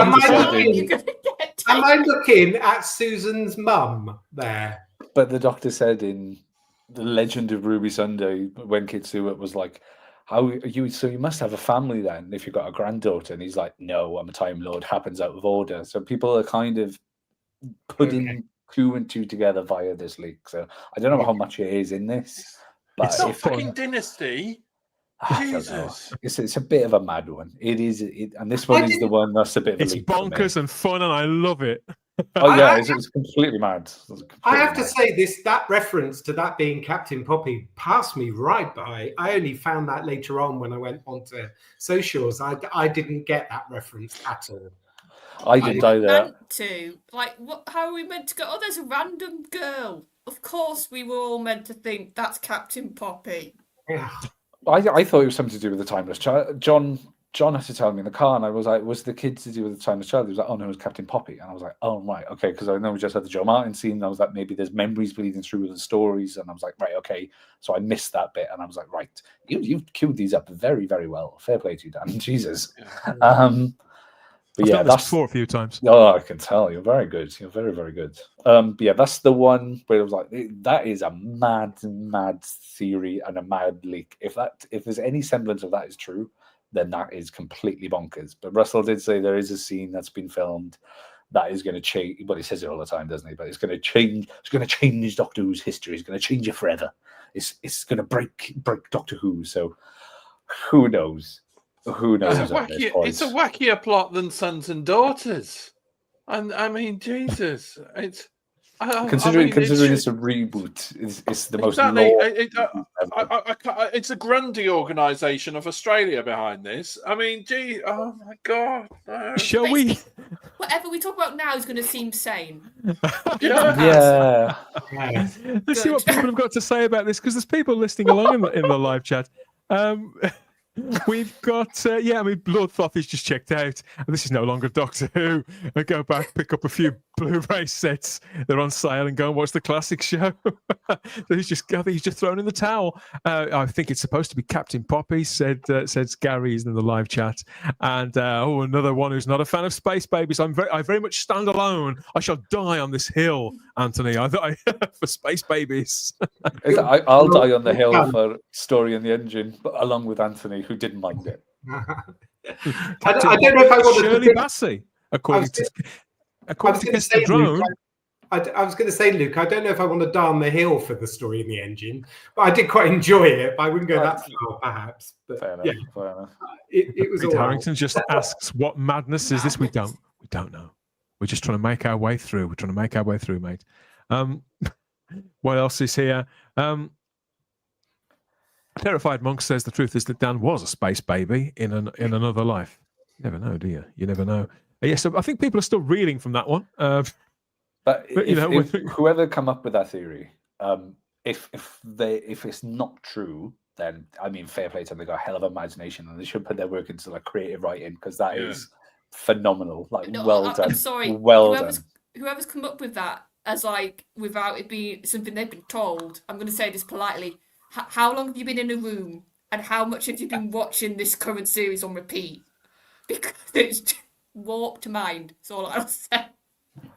Am I looking at Susan's mum there? But the Doctor said in The Legend of Ruby Sunday, when Kid Stewart was like, "How are you? So you must have a family then, if you've got a granddaughter." And he's like, "No, I'm a Time Lord. Happens out of order." So people are kind of putting 2 and 2 together via this leak. So I don't know how much it is in this. But it's not fucking Dynasty. Jesus, it's a bit of a mad one. It is, and this one is the one that's a bit. It's bonkers and fun, and I love it. Oh yeah, it's completely mad. I have to say that reference to that being Captain Poppy passed me right by. I only found that later on when I went onto socials. I didn't get that reference at all. I didn't either. How are we meant to go? Oh, there's a random girl. Of course, we were all meant to think that's Captain Poppy. Yeah. I thought it was something to do with the Timeless Child. John had to tell me in the car, and I was like, was the kid to do with the Timeless Child? He was like, oh no, it was Captain Poppy. And I was like, oh right, okay, because I know we just had the Joe Martin scene, and I was like, maybe there's memories bleeding through with the stories, and I was like, right, okay. So I missed that bit, and I was like, right, you've queued these up very, very well. Fair play to you, Dan. Jesus. But yeah, that's 4 a few times. Oh, I can tell you're very good. You're very, very good. But yeah, that's the one where it was like, that is a mad theory and a mad leak. If there's any semblance of that is true, then that is completely bonkers. But Russell did say there is a scene that's been filmed that is going to change. But he says it all the time, doesn't he? But it's going to change. It's going to change Doctor Who's history. It's going to change it forever. It's going to break Doctor Who. So who knows? Who knows? It's a wackier plot than Sons and Daughters, and I mean, Jesus, it's considering it's a reboot. It's the most. It's a Grundy organisation of Australia behind this. I mean, gee, oh my God! No. Shall we? Whatever we talk about now is going to seem sane. Yeah. Let's see what people have got to say about this, because there's people listening along in the live chat. We've got Bloodfroth is just checked out. This is no longer Doctor Who. I go back, pick up a few Blu-ray sets. They're on sale, and go and watch the classic show. I think he's just thrown in the towel. I think it's supposed to be Captain Poppy, said Gary's in the live chat. And another one who's not a fan of Space Babies. I very much stand alone. I shall die on this hill, Anthony. For Space Babies. I'll die on the hill for Story in the Engine, but along with Anthony, who didn't mind it. I don't know if I want Shirley Bassey, according to Guess the Drone. I was going to say, Luke, I don't know if I want to die on the hill for the Story in the Engine, but I did quite enjoy it. But I wouldn't go that far, perhaps. But fair enough. It was Peter Harrington just asks, "What madness is this?" We don't know. We're just trying to make our way through. We're trying to make our way through, mate. What else is here? Terrified Monk says the truth is that Dan was a space baby in another life. You never know, do you? You never know. Yeah, so I think people are still reeling from that one. But you know, if whoever come up with that theory, if it's not true, then I mean, fair play to them. They got a hell of imagination, and they should put their work into like creative writing, because that is phenomenal. Like, well done. I'm sorry. Well done. Whoever's come up with that, as like without it being something they've been told, I'm going to say this politely. How long have you been in a room, and how much have you been watching this current series on repeat? Because it's just warped mind. That's all I'll say.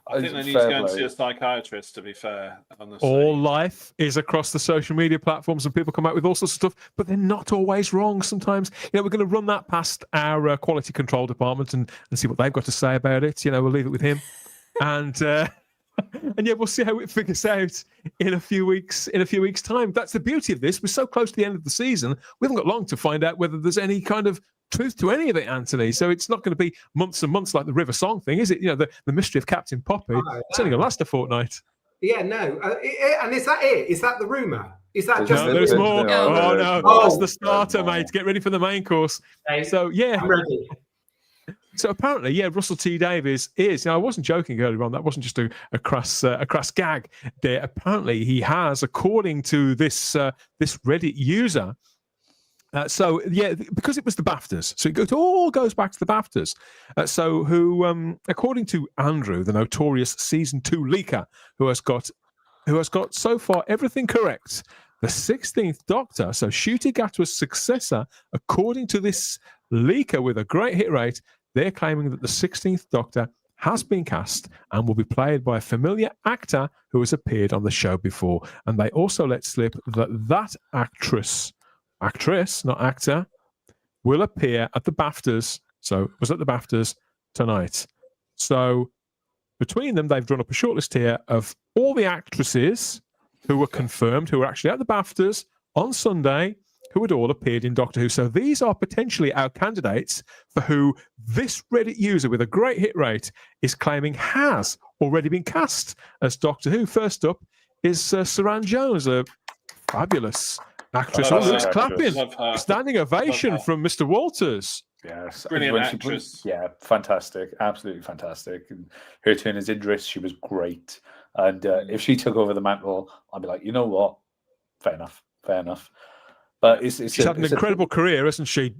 I think they need to go and see a psychiatrist, to be fair. All life is across the social media platforms, and people come out with all sorts of stuff, but they're not always wrong sometimes. You know, we're going to run that past our quality control department and see what they've got to say about it. You know, we'll leave it with him. And yeah, we'll see how it figures out in a few weeks. In a few weeks' time. That's the beauty of this. We're so close to the end of the season. We haven't got long to find out whether there's any kind of truth to any of it, Anthony. So it's not going to be months and months like the River Song thing, is it? You know, the mystery of Captain Poppy. It's only going to last a fortnight. Yeah, no. And is that it? Is that the rumor? Is that just? No, there's more. No. That's the starter, mate. Get ready for the main course. Okay. So yeah. I'm ready. So apparently, yeah, Russell T Davies is. Now, I wasn't joking earlier on. That wasn't just a crass gag. There, apparently, he has, according to this Reddit user. So yeah, because it was the BAFTAs. So it all goes back to the BAFTAs. So who, according to Andrew, the notorious season 2 leaker, who has got so far everything correct. The 16th Doctor, so Ncuti Gatwa's successor, according to this leaker with a great hit rate. They're claiming that the 16th Doctor has been cast and will be played by a familiar actor who has appeared on the show before. And they also let slip that actress, not actor, will appear at the BAFTAs. So it was at the BAFTAs tonight. So between them, they've drawn up a shortlist here of all the actresses who were confirmed, who were actually at the BAFTAs on Sunday, who had all appeared in Doctor Who. So these are potentially our candidates for who this Reddit user with a great hit rate is claiming has already been cast as Doctor Who. First up is Saran Jones, a fabulous actress. Luke's clapping. Standing ovation from Mr. Walters. Yes, brilliant actress. Yeah, fantastic, absolutely fantastic. And her turn as Idris, she was great. And if she took over the mantle, I'd be like, you know what? Fair enough. But she's had an incredible career, hasn't she?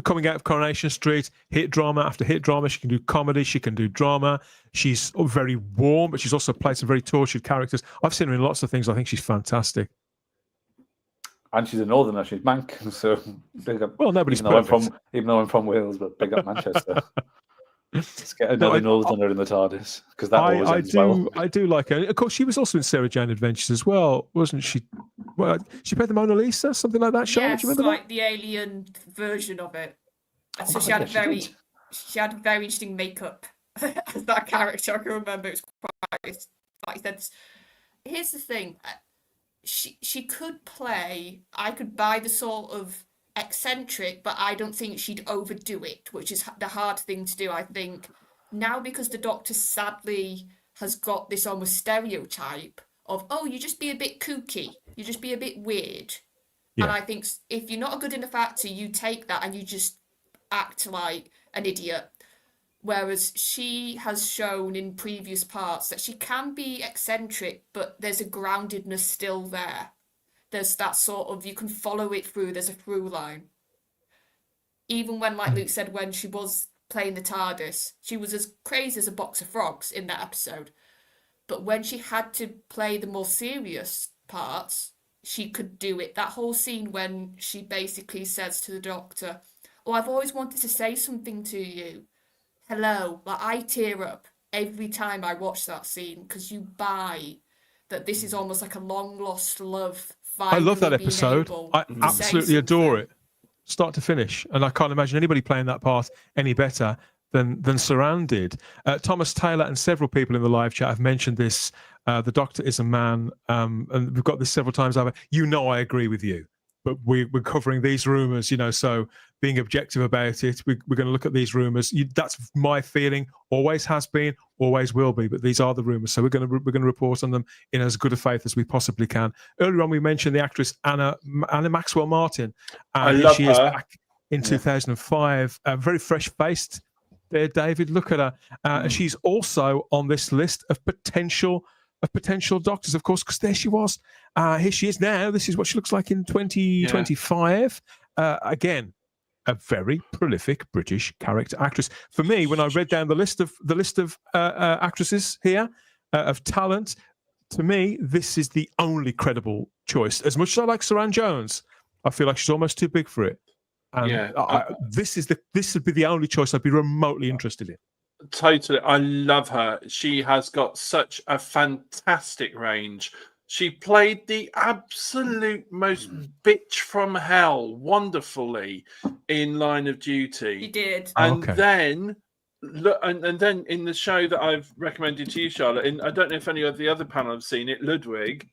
Coming out of Coronation Street, hit drama after hit drama. She can do comedy, she can do drama. She's very warm, but she's also played some very tortured characters. I've seen her in lots of things. I think she's fantastic. And she's a northerner, she's Manc, so big up. Well, nobody's even though I'm from Wales, but big up Manchester. Let's get another northerner in the TARDIS, because that always ends well. I do like her. Of course, she was also in Sarah Jane Adventures as well, wasn't she? Well, she played the Mona Lisa, something like that. Yes, do you remember like the alien version of it. And so she had very interesting makeup as that character. I can remember. It was quite like that. Here's the thing. She could play. I could buy the sort of eccentric, but I don't think she'd overdo it, which is the hard thing to do. I think now, because the Doctor sadly has got this almost stereotype of, oh, you just be a bit kooky, you just be a bit weird. Yeah. And I think if you're not a good enough actor, you take that and you just act like an idiot. Whereas she has shown in previous parts that she can be eccentric, but there's a groundedness still there. There's that sort of, you can follow it through, there's a through line. Even when, like Luke said, when she was playing the TARDIS, she was as crazy as a box of frogs in that episode. But when she had to play the more serious parts, she could do it. That whole scene when she basically says to the Doctor, oh, I've always wanted to say something to you. Hello. Like, I tear up every time I watch that scene, because you buy that this is almost like a long lost love. I love that episode. I absolutely adore it, start to finish. And I can't imagine anybody playing that part any better than Saran did. Thomas Taylor and several people in the live chat have mentioned this. The Doctor is a man, and we've got this several times over. You know, I agree with you. but we're covering these rumours, so being objective about it, we're going to look at these rumours. That's my feeling, always has been, always will be, but these are the rumours, so we're going to report on them in as good a faith as we possibly can. Earlier on, we mentioned the actress Anna Maxwell Martin. I love she her. is back in 2005, very fresh-faced there, David. Look at her. She's also on this list of potential doctors, of course, because there she was. Here she is now. This is what she looks like in 2025. Again, a very prolific British character actress. For me, when I read down the list of actresses here of talent, to me, this is the only credible choice. As much as I like Saran Jones, I feel like she's almost too big for it. And this would be the only choice I'd be remotely interested in. Totally. I love her. She has got such a fantastic range. She played the absolute most bitch from hell wonderfully in Line of Duty. He did. And then look, and then in the show that I've recommended to you, Charlotte, I don't know if any of the other panel have seen it, Ludwig,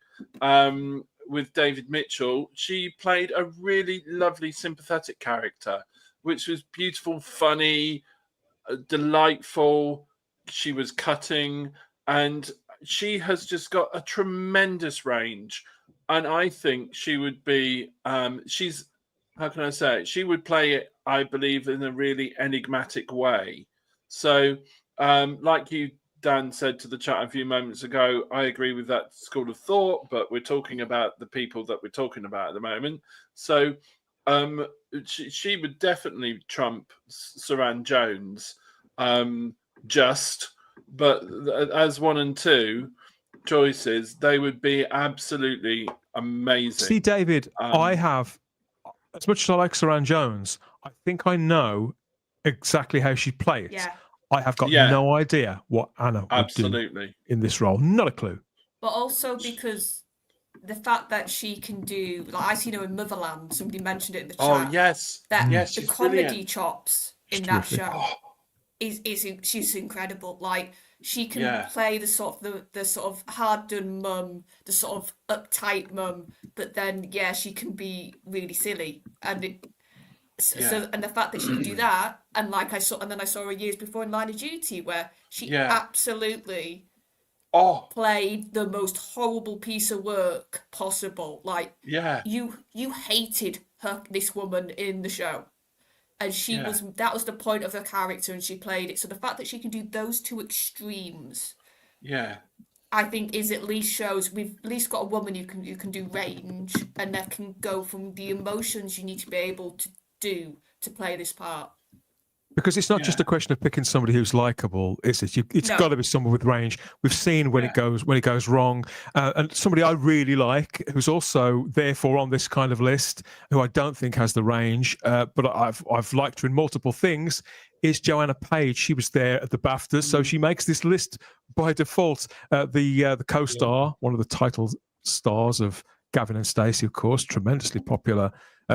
with David Mitchell, she played a really lovely, sympathetic character, which was beautiful, funny, delightful. She was cutting, and she has just got a tremendous range. And I think she would be, she's, how can I say it? She would play it, I believe, in a really enigmatic way. So, like you, Dan, said to the chat a few moments ago, I agree with that school of thought, but we're talking about the people that we're talking about at the moment. So she would definitely trump Saran Jones, but as 1 and 2 choices, they would be absolutely amazing. See, David, I have, as much as I like Saran Jones, I think I know exactly how she'd play it. Yeah. I have got no idea what Anna would do in this role. Not a clue. But also because the fact that she can do, like I seen her in Motherland, somebody mentioned it in the chat. Oh, yes. That yes, the comedy brilliant. chops in that show she's incredible. Like she can play the sort of hard done mum, the sort of uptight mum, but then she can be really silly. And so and the fact that she can do that, and I saw her years before in Line of Duty where she absolutely played the most horrible piece of work possible. Like you hated this woman in the show, and that was the point of her character, and she played it. So the fact that she can do those two extremes, I think is at least shows we've at least got a woman who can do range, and that can go from the emotions you need to be able to do to play this part. Because it's not just a question of picking somebody who's likable, is it? It's got to be someone with range. We've seen when it goes wrong, and somebody I really like, who's also therefore on this kind of list, who I don't think has the range, but I've liked her in multiple things, is Joanna Page. She was there at the BAFTAs, so she makes this list by default. The co-star, one of the title stars of Gavin and Stacey, of course, tremendously popular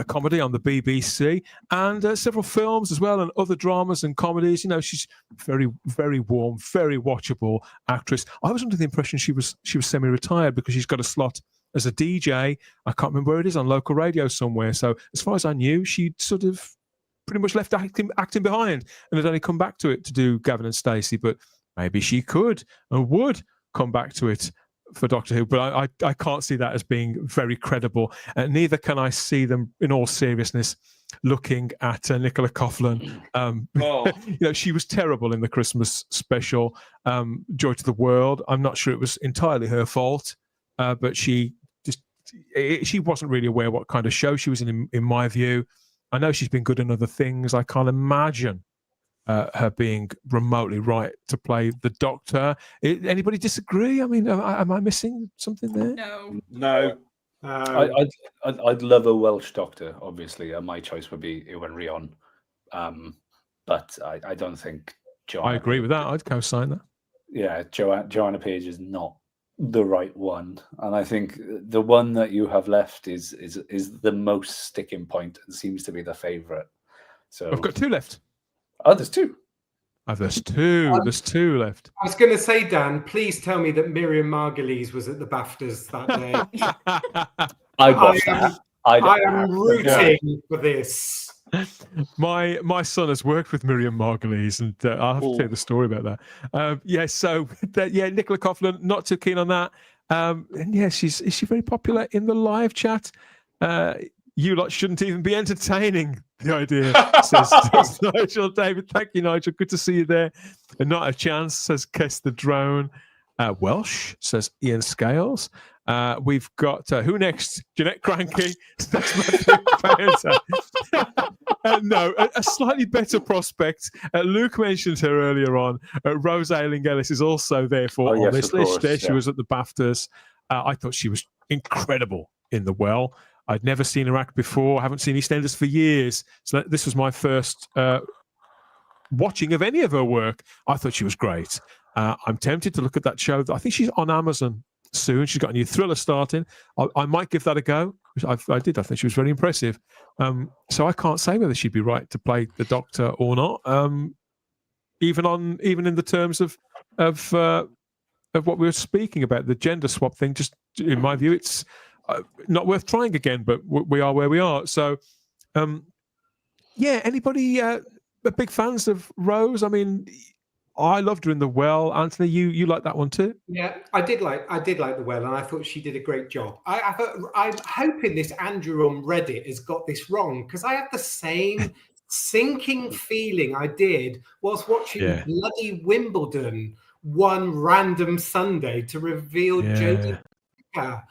comedy on the BBC, and several films as well, and other dramas and comedies. She's very, very warm, very watchable actress. I was under the impression she was semi-retired because she's got a slot as a DJ. I can't remember where it is, on local radio somewhere. So as far as I knew, she'd sort of pretty much left acting behind and had only come back to it to do Gavin and Stacey. But maybe she could and would come back to it for Doctor Who, but I can't see that as being very credible. Neither can I see them, in all seriousness, looking at Nicola Coughlan. She was terrible in the Christmas special, Joy to the World. I'm not sure it was entirely her fault, but she wasn't really aware what kind of show she was in my view. I know she's been good in other things. I can't imagine her being remotely right to play the Doctor. Anybody disagree? I mean, am I missing something there? No. I'd love a Welsh Doctor, obviously. My choice would be Iwan Rheon. But I don't think Joanna... I agree with that. I'd co-sign that. Yeah, Joanna Page is not the right one. And I think the one that you have left is the most sticking point and seems to be the favourite. So I've got 2 left. Oh, there's 2. There's 2. There's 2 left. I was going to say, Dan, please tell me that Miriam Margolyes was at the BAFTAs that day. I'd watch that. I am rooting for this. My son has worked with Miriam Margolyes, and I'll have to tell you the story about that. So Nicola Coughlan, not too keen on that. And is she very popular in the live chat? You lot shouldn't even be entertaining the idea, says Nigel. David, thank you, Nigel. Good to see you there. And not a chance, says Kess the Drone. Welsh, says Ian Scales. We've got who next? Jeanette Cranky. No, a slightly better prospect. Luke mentioned her earlier on. Rose Ayling-Ellis is also there on this list. She was at the BAFTAs. I thought she was incredible in The Well. I'd never seen her act before. I haven't seen EastEnders for years. So this was my first watching of any of her work. I thought she was great. I'm tempted to look at that show. I think she's on Amazon soon. She's got a new thriller starting. I might give that a go. I did. I think she was very impressive. So I can't say whether she'd be right to play the Doctor or not. Even in the terms of what we were speaking about, the gender swap thing. Just in my view, it's not worth trying again. But we are where we are. So, anybody big fans of Rose? I mean, I loved her in The Well. Anthony, you like that one too? Yeah, I did like The Well, and I thought she did a great job. I'm hoping this Andrew on Reddit has got this wrong, because I have the same sinking feeling I did whilst watching bloody Wimbledon one random Sunday to reveal Jodie Whittaker.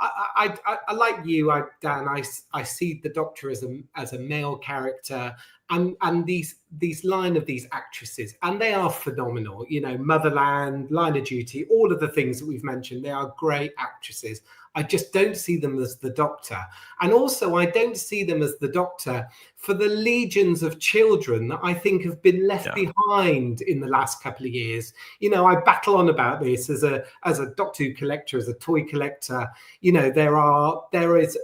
I like you, Dan. I see the Doctor as a male character, and these line of these actresses, and they are phenomenal. Motherland, Line of Duty, all of the things that we've mentioned, they are great actresses. I just don't see them as the Doctor. And also, I don't see them as the Doctor for the legions of children that I think have been left behind in the last couple of years. I battle on about this as a Doctor Who collector, as a toy collector. There is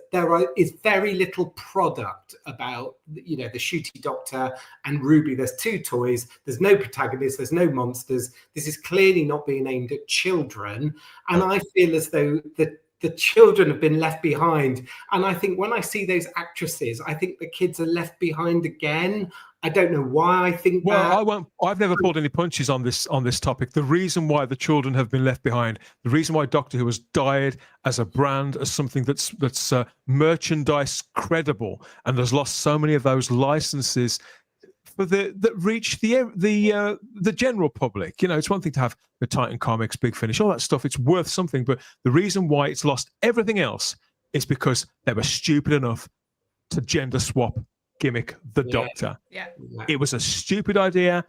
very little product about the Shooty Doctor and Ruby. There's two toys. There's no protagonist. There's no monsters. This is clearly not being aimed at children. And I feel as though the children have been left behind. And I think when I see those actresses, I think the kids are left behind again. I don't know why I think that. I've never pulled any punches on this topic. The reason why the children have been left behind, the reason why Doctor Who has died as a brand, as something that's merchandise credible, and has lost so many of those licenses that reach the general public. It's one thing to have the Titan Comics, Big Finish, all that stuff. It's worth something, but the reason why it's lost everything else is because they were stupid enough to gender swap gimmick the Doctor. Yeah. It was a stupid idea.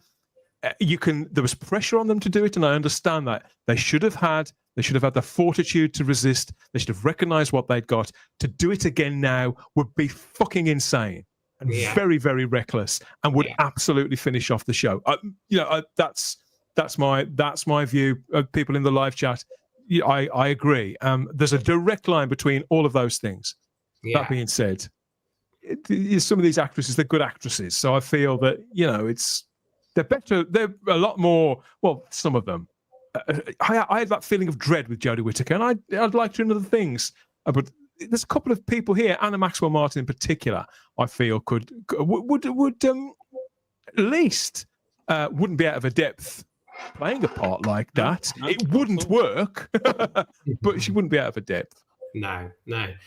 There was pressure on them to do it, and I understand that. They should have had the fortitude to resist. They should have recognized what they'd got. To do it again now would be fucking insane and very, very reckless, and would absolutely finish off the show. That's my view. People in the live chat, I agree. There's a direct line between all of those things. That being said, some of these actresses, they're good actresses, so I feel that they're better. They're a lot more. Well, some of them. I had that feeling of dread with Jodie Whittaker, and I'd liked her in other things, but there's a couple of people here, Anna Maxwell Martin in particular, I feel would at least wouldn't be out of her depth playing a part like that. It wouldn't work, but she wouldn't be out of her depth. No.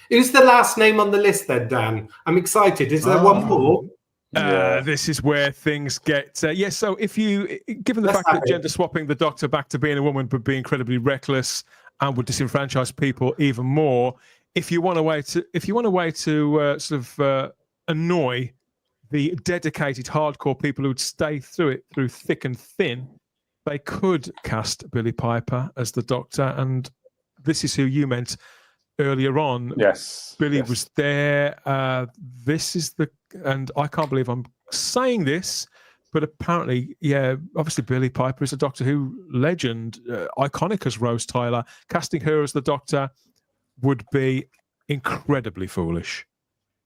Who's the last name on the list then, Dan? I'm excited. Is there one more? This is where things get... so if given the fact that gender swapping the Doctor back to being a woman would be incredibly reckless and would disenfranchise people even more, if you want a way to annoy the dedicated hardcore people who would stay through it through thick and thin, they could cast Billie Piper as the Doctor, and this is who you meant earlier on. Yes, Billie was there. And I can't believe I'm saying this, but apparently, obviously Billie Piper is a Doctor Who legend, iconic as Rose Tyler. Casting her as the Doctor would be incredibly foolish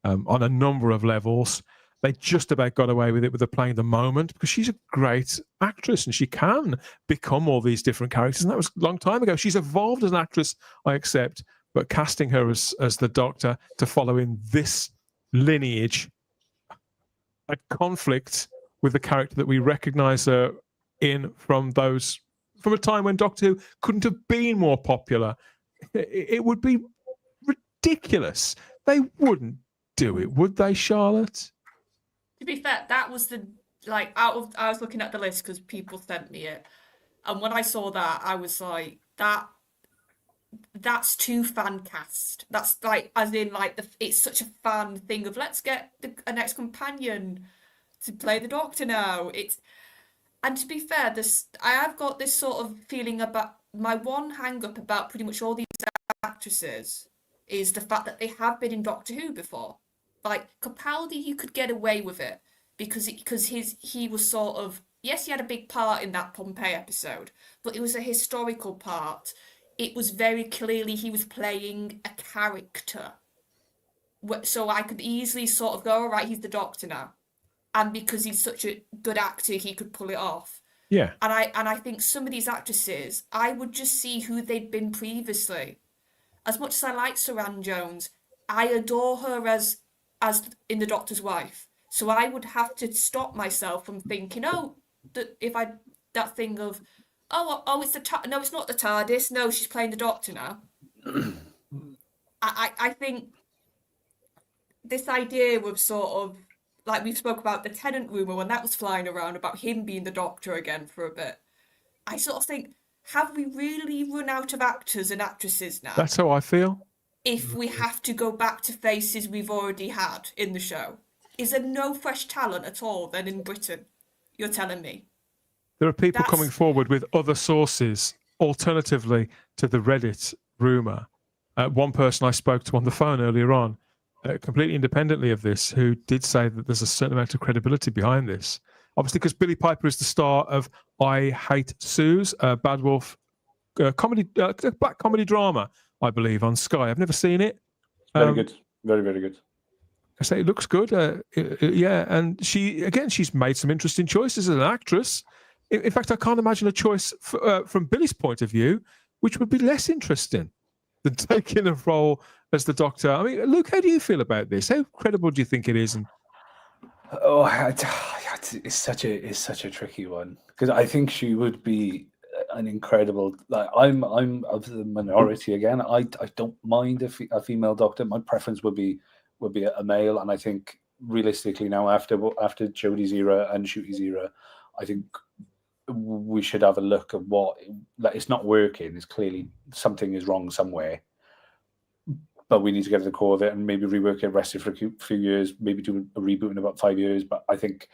on a number of levels. They just about got away with it with her playing the moment, because she's a great actress and she can become all these different characters. And that was a long time ago. She's evolved as an actress, I accept, but casting her as the Doctor to follow in this lineage at conflict with the character that we recognise her in from a time when Doctor Who couldn't have been more popular. It would be ridiculous. They wouldn't do it, would they, Charlotte? To be fair, that was I was looking at the list because people sent me it, and when I saw that, I was like, that's too fan cast. That's like, as in, like, it's such a fan thing of let's get an ex-companion to play the Doctor now. And to be fair, I have got this sort of feeling about my one hang-up about pretty much all these actresses is the fact that they have been in Doctor Who before. Like Capaldi, you could get away with it because he was sort of, yes, he had a big part in that Pompeii episode, but it was a historical part. It was very clearly he was playing a character. So I could easily sort of go, all right, he's the Doctor now. And because he's such a good actor, he could pull it off. Yeah. And I think some of these actresses, I would just see who they'd been previously. As much as I like Saran Jones, I adore her as in The Doctor's Wife. So I would have to stop myself from thinking, that thing of, it's no, it's not the TARDIS. No, she's playing the Doctor now. I think this idea of sort of, like we spoke about the Tennant rumour when that was flying around about him being the Doctor again for a bit. I sort of think, have we really run out of actors and actresses now? That's how I feel. If we have to go back to faces we've already had in the show. Is there no fresh talent at all then in Britain? You're telling me? There are people coming forward with other sources, alternatively to the Reddit rumour. One person I spoke to on the phone earlier on, completely independently of this, who did say that there's a certain amount of credibility behind this. Obviously, because Billie Piper is the star of I Hate Sue's Bad Wolf comedy, black comedy drama, I believe, on Sky. I've never seen it. Very good. Very, very good. I say it looks good. Yeah, and she's made some interesting choices as an actress. In fact, I can't imagine a choice from Billy's point of view, which would be less interesting than taking a role as the Doctor. I mean, Luke, how do you feel about this? How credible do you think it is? It's such a tricky one because I think she would be an incredible. Like I'm of the minority again. I don't mind a female Doctor. My preference would be a male, and I think realistically now after Jodie's era and Ncuti's era, I think we should have a look at what it's not working. It's clearly something is wrong somewhere. But we need to get to the core of it and maybe rework it, rest it for a few years, maybe do a reboot in about 5 years. But I think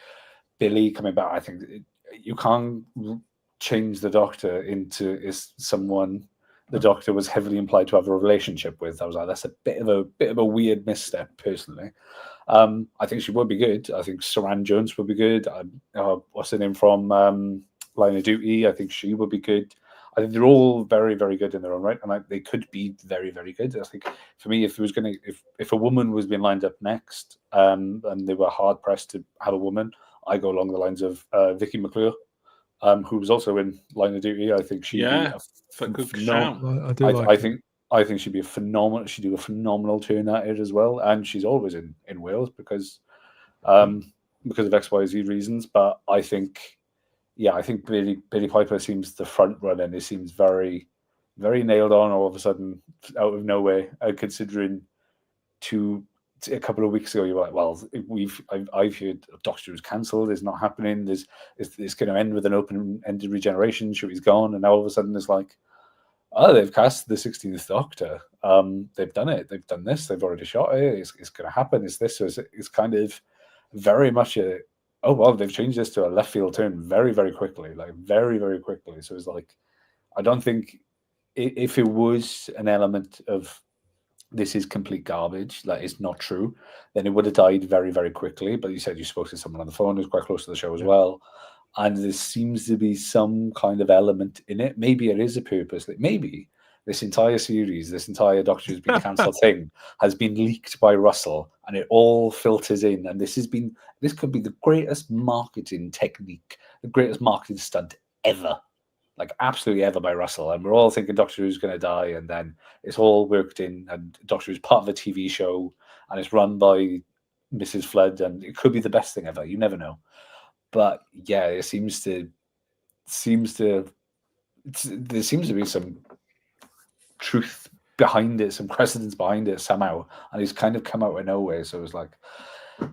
Billy coming back, I think you can't change the Doctor into someone the Doctor was heavily implied to have a relationship with. I was like, that's a bit of a weird misstep, personally. I think she would be good. I think Saran Jones would be good. What's her name from Line of Duty? I think she would be good. I think they're all very, very good in their own right, and they could be very, very good. I think for me, if a woman was being lined up next, and they were hard pressed to have a woman, I go along the lines of Vicky McClure, who was also in Line of Duty. I think she'd be I think she'd be a phenomenal. She'd do a phenomenal turn at it as well, and she's always in Wales because of XYZ reasons. But I think. Yeah, I think Billie Piper seems the front runner, and it seems very, very nailed on all of a sudden out of nowhere. Considering a couple of weeks ago, you were like, well, I've heard Doctor was cancelled. It's not happening. It's going to end with an open-ended regeneration. She's gone, and now all of a sudden it's like, oh, they've cast the 16th Doctor. They've done it. They've done this. They've already shot it. It's going to happen. It's this. So it's kind of very much a. Oh, well, they've changed this to a left field turn very, very quickly, like very, very quickly. So it's like, I don't think if it was an element of this is complete garbage, like it's not true, then it would have died very, very quickly. But you said you spoke to someone on the phone who's quite close to the show as well. And there seems to be some kind of element in it. Maybe it is a purpose. Like maybe this entire series, this entire Doctor Who's been cancelled thing has been leaked by Russell, and it all filters in. And this could be the greatest marketing technique, the greatest marketing stunt ever. like absolutely ever by Russell, and we're all thinking Doctor Who's going to die, and then it's all worked in, and Doctor Who's part of a TV show, and it's run by Mrs. Flood, and it could be the best thing ever. You never know, but yeah, it seems to there seems to be some truth behind it, some precedence behind it somehow, and it's kind of come out of nowhere. So it's like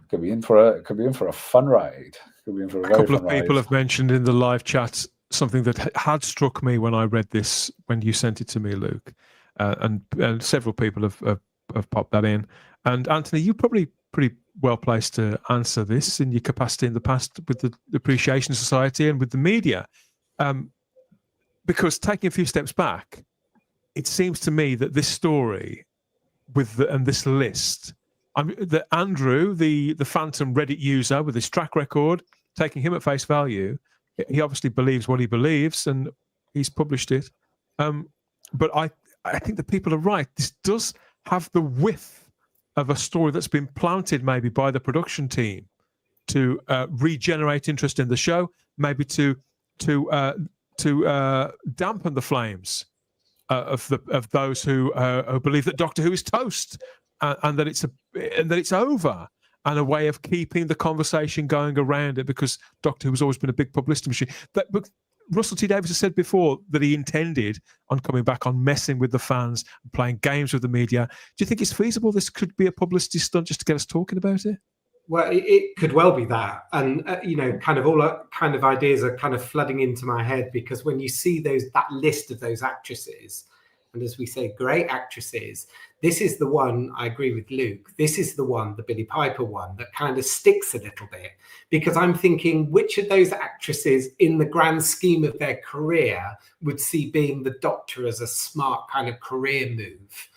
could be in for a fun ride. Could be in for a couple of ride. people have mentioned in the live chat something that had struck me when I read this when you sent it to me, Luke, and several people have popped that in. And Anthony, you're probably pretty well placed to answer this in your capacity in the past with the Appreciation Society and with the media, because taking a few steps back, it seems to me that this story and this list, that Andrew, the Phantom Reddit user with his track record, taking him at face value, he obviously believes what he believes, and he's published it. But I think the people are right. This does have the width of a story that's been planted maybe by the production team to regenerate interest in the show, maybe to dampen the flames of those who believe that Doctor Who is toast and that it's over, and a way of keeping the conversation going around it, because Doctor Who has always been a big publicity machine. But Russell T Davies has said before that he intended on coming back on messing with the fans and playing games with the media. Do you think it's feasible this could be a publicity stunt just to get us talking about it? Well, it could well be that, and kind of all kind of ideas are kind of flooding into my head, because when you see that list of those actresses, and as we say, great actresses, this is the one, I agree with Luke, this is the one, the Billie Piper one, that kind of sticks a little bit, because I'm thinking which of those actresses in the grand scheme of their career would see being the Doctor as a smart kind of career move.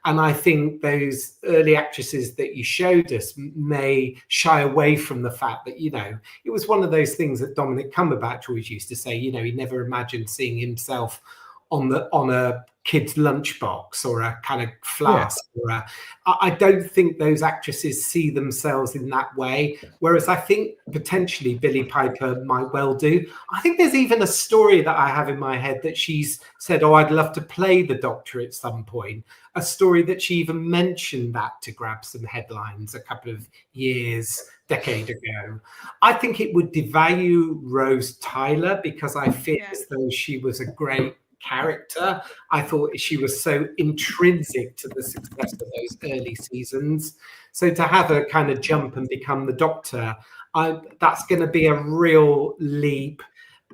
And I think those early actresses that you showed us may shy away from the fact that, it was one of those things that Dominic Cumberbatch always used to say, he never imagined seeing himself on a kid's lunchbox or a kind of flask. Yeah. I don't think those actresses see themselves in that way. Whereas I think potentially Billie Piper might well do. I think there's even a story that I have in my head that she's said, I'd love to play the Doctor at some point. A story that she even mentioned that to grab some headlines a couple of decade ago. I think it would devalue Rose Tyler, because I feel as though she was a great character. I thought she was so intrinsic to the success of those early seasons. So to have her kind of jump and become the Doctor, that's going to be a real leap.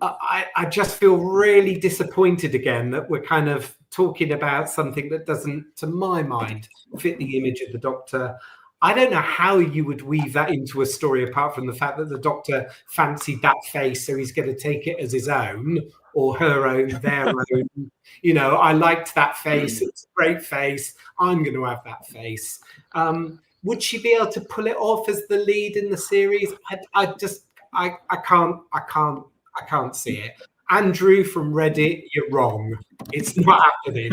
I just feel really disappointed again that we're kind of talking about something that doesn't, to my mind, fit the image of the Doctor. I don't know how you would weave that into a story apart from the fact that the Doctor fancied that face, so he's going to take it as his own, or her own, their own. I liked that face. It's a great face. I'm going to have that face. Would she be able to pull it off as the lead in the series? I can't see it. Andrew from Reddit, you're wrong. It's not happening.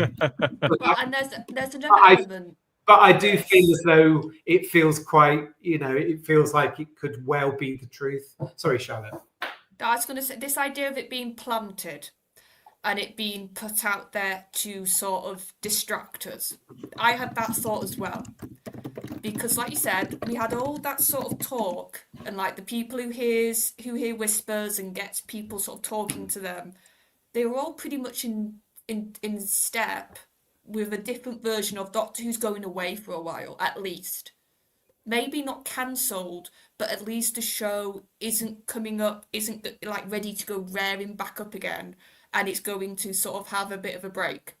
And there's another element. But I do feel as though it feels quite, it feels like it could well be the truth. Sorry, Charlotte. I was going to say, this idea of it being planted and it being put out there to sort of distract us. I had that thought as well. Because like you said, we had all that sort of talk, and like the people who hear whispers and gets people sort of talking to them, they were all pretty much in step with a different version of Doctor Who's going away for a while, at least. Maybe not cancelled, but at least the show isn't coming up, isn't like ready to go rearing back up again, and it's going to sort of have a bit of a break.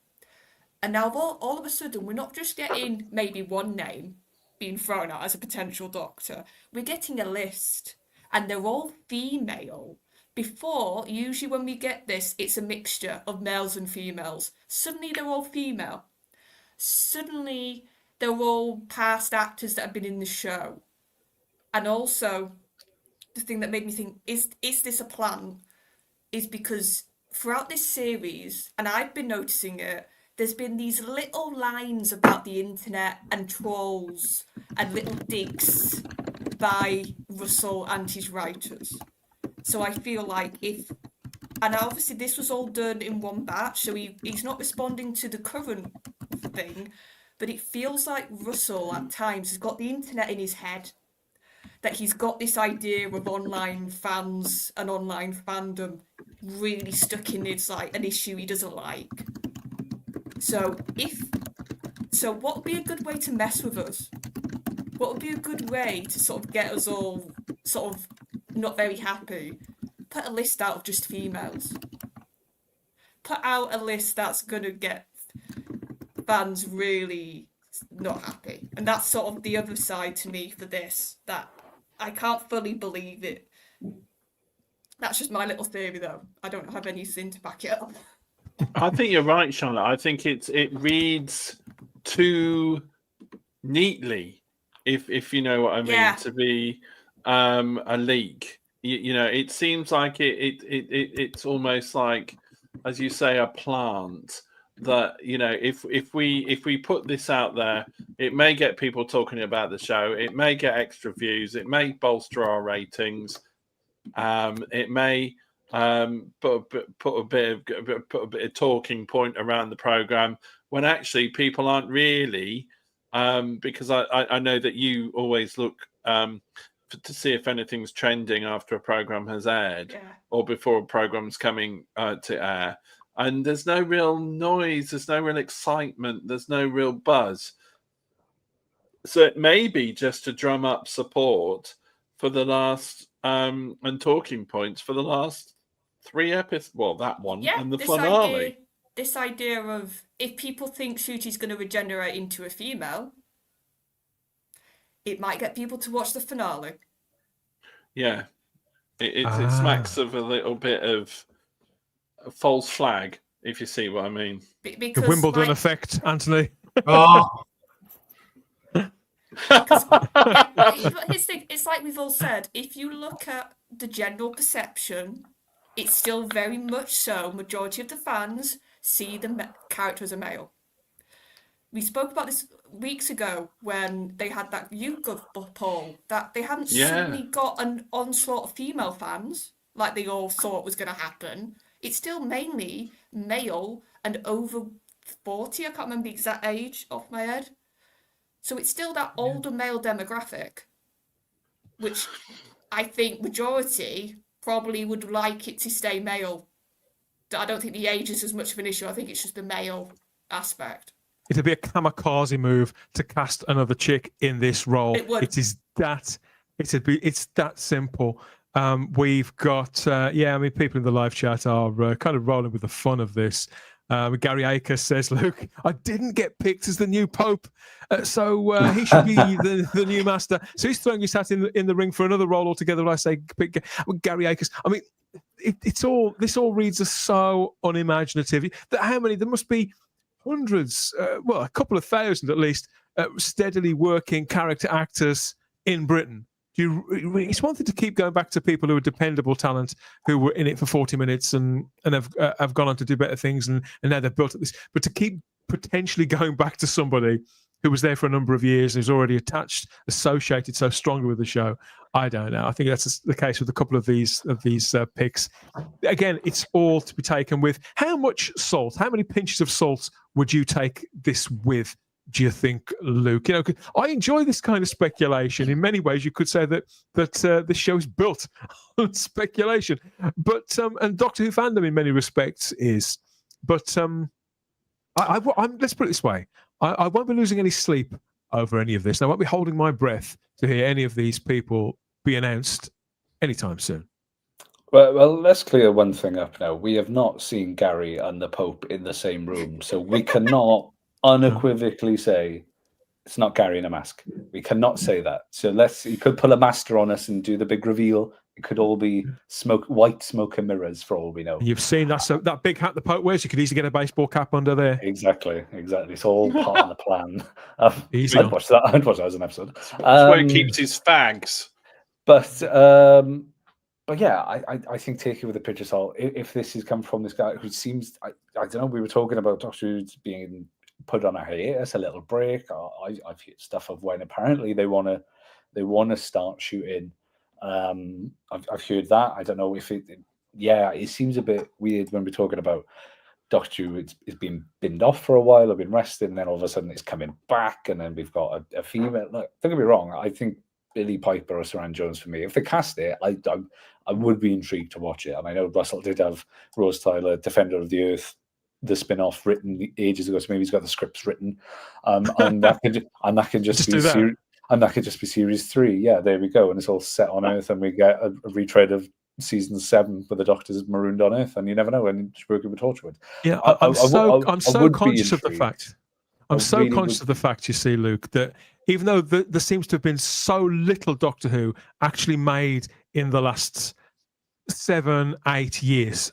And now all of a sudden, we're not just getting maybe one name being thrown out as a potential Doctor. We're getting a list, and they're all female. Before, usually when we get this, it's a mixture of males and females. Suddenly they're all female. Suddenly they're all past actors that have been in the show. And also, the thing that made me think, is this a plan? Is because throughout this series, and I've been noticing it, there's been these little lines about the internet and trolls and little digs by Russell and his writers. So I feel like if And obviously this was all done in one batch, so he's not responding to the current thing, but it feels like Russell at times has got the internet in his head, that he's got this idea of online fans and online fandom really stuck in it's like an issue he doesn't like. So what would be a good way to mess with us? What would be a good way to sort of get us all sort of not very happy? Put a list out of just females. Put out a list that's gonna get fans really not happy. And that's sort of the other side to me for this, that I can't fully believe it. That's just my little theory though. I don't have anything to back it up. I think you're right, Charlotte. I think it reads too neatly, if you know what I mean, to be a leak. You know, it seems like it's almost like, as you say, a plant that, you know, if we put this out there, it may get people talking about the show. It may get extra views. It may bolster our ratings. It may put a bit of talking point around the program when actually people aren't really, because I know that you always look to see if anything's trending after a program has aired or before a program's coming to air, and there's no real noise, there's no real excitement, there's no real buzz. So it may be just to drum up support for the last and talking points for the last 3 episodes. Well, that one and the finale. This idea of if people think Shooty's going to regenerate into a female, it might get people to watch the finale. Yeah, it smacks of a little bit of a false flag, if you see what I mean. The Wimbledon effect, Anthony. It's like we've all said, if you look at the general perception, it's still very much so majority of the fans see the character as a male. We spoke about this weeks ago when they had that YouGov poll, that they hadn't suddenly got an onslaught of female fans like they all thought was going to happen. It's still mainly male and over 40. I can't remember the exact age off my head. So it's still that older male demographic, which I think majority probably would like it to stay male. I don't think the age is as much of an issue. I think it's just the male aspect. It'd be a kamikaze move to cast another chick in this role. It would. It's that simple. We've got I mean, people in the live chat are kind of rolling with the fun of this. Gary Akers says, "Luke, I didn't get picked as the new Pope, so he should be the new master." So he's throwing his hat in the ring for another role altogether. When I say pick Gary Akers, I mean, this all reads so unimaginative. How many? There must be hundreds, a couple of thousand at least, steadily working character actors in Britain. It's one thing to keep going back to people who are dependable talent, who were in it for 40 minutes and have gone on to do better things, and now they've built up this. But to keep potentially going back to somebody who was there for a number of years and who's already associated so strongly with the show, I don't know. I think that's the case with a couple of these picks. Again, it's all to be taken with. How much salt? How many pinches of salt would you take this with? Do you think, Luke? You know, I enjoy this kind of speculation. In many ways, you could say that this show is built on speculation. But and Doctor Who fandom, in many respects, is. But let's put it this way: I won't be losing any sleep over any of this. I won't be holding my breath to hear any of these people be announced anytime soon. Well, let's clear one thing up now. We have not seen Gary and the Pope in the same room, so we cannot unequivocally say it's not Gary in a mask. We cannot say that. So he could pull a master on us and do the big reveal. It could all be white smoke and mirrors for all we know. You've seen that big hat the Pope wears. You could easily get a baseball cap under there. Exactly. It's all part of the plan. I'd watch that as an episode. That's where he keeps his fags. But yeah, I think take it with a pinch of salt. If this has come from this guy who seems, I don't know, we were talking about Doctor Who being put on a hiatus, a little break. I've heard stuff of when apparently they want to start shooting. I've heard that. I don't know if yeah, it seems a bit weird when we're talking about Doctor Who. It's been binned off for a while, I've been resting, and then all of a sudden it's coming back, and then we've got a female. Look, don't get me wrong, I think Billy Piper or Saran Jones for me. If they cast it, I would be intrigued to watch it. And I know Russell did have Rose Tyler, Defender of the Earth, the spin-off written ages ago, so maybe he's got the scripts written, and that can just be and that could just be series 3. Yeah, there we go, and it's all set on Earth, and we get a retread of season 7 where the Doctor's marooned on Earth, and you never know, and working with Torchwood. Yeah, I'm so conscious of the fact. I'm so conscious of the fact, you see, Luke, that even though there seems to have been so little Doctor Who actually made in the last 7-8 years,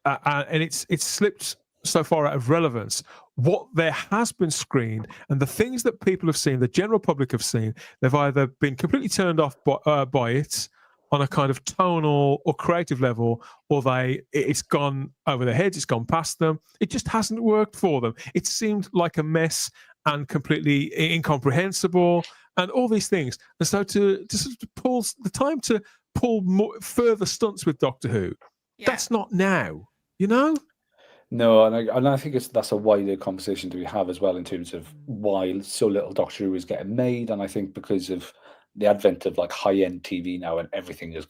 and it's slipped so far out of relevance, what there has been screened and the things that people have seen, the general public have seen, they've either been completely turned off by it on a kind of tonal or creative level, or it's gone over their heads, it's gone past them. It just hasn't worked for them. It seemed like a mess and completely incomprehensible and all these things. And so to sort of pull the time to pull further stunts with Doctor Who, that's not now, you know? No, and I think that's a wider conversation to be have as well, in terms of why so little Doctor Who is getting made. And I think because of the advent of like high-end TV now, and everything is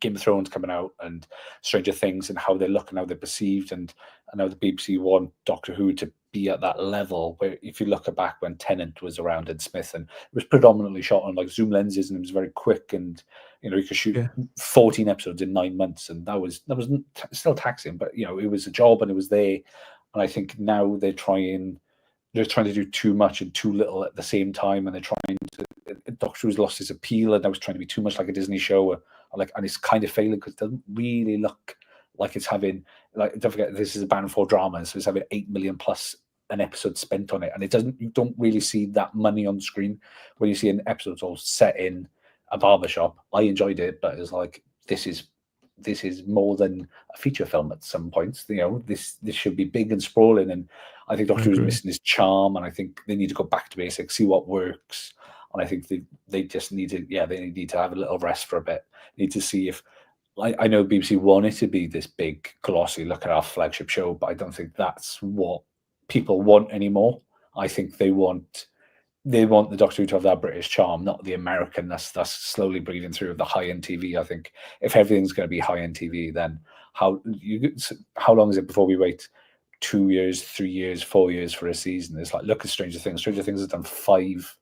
Game of Thrones coming out, and Stranger Things, and how they look and how they're perceived, and how the BBC want Doctor Who to be at that level. Where if you look back when Tennant was around and Smith, and it was predominantly shot on like zoom lenses, and it was very quick, and you know, you could shoot 14 episodes in 9 months, and that was still taxing, but you know, it was a job and it was there. And I think now they're trying to do too much and too little at the same time, and they're trying to. Doctor Who's lost its appeal, and now it's trying to be too much like a Disney show, and it's kind of failing because it doesn't really look like it's having, like, don't forget this is a Band 4 drama, so it's having 8 million plus an episode spent on it, and you don't really see that money on screen when you see an episode all set in a barbershop. I enjoyed it, but it's like this is more than a feature film at some points. You know, this should be big and sprawling, and I think Doctor Who's missing his charm, and I think they need to go back to basics, see what works. And I think they just need to, they need to have a little rest for a bit. Need to see if, I know BBC want it to be this big, glossy, look at our flagship show, but I don't think that's what people want anymore. I think they want the Doctor Who to have that British charm, not the American that's slowly breathing through of the high-end TV. I think if everything's going to be high-end TV, then how long is it before we wait 2 years, 3 years, 4 years for a season? It's like, look at Stranger Things. Stranger Things has done five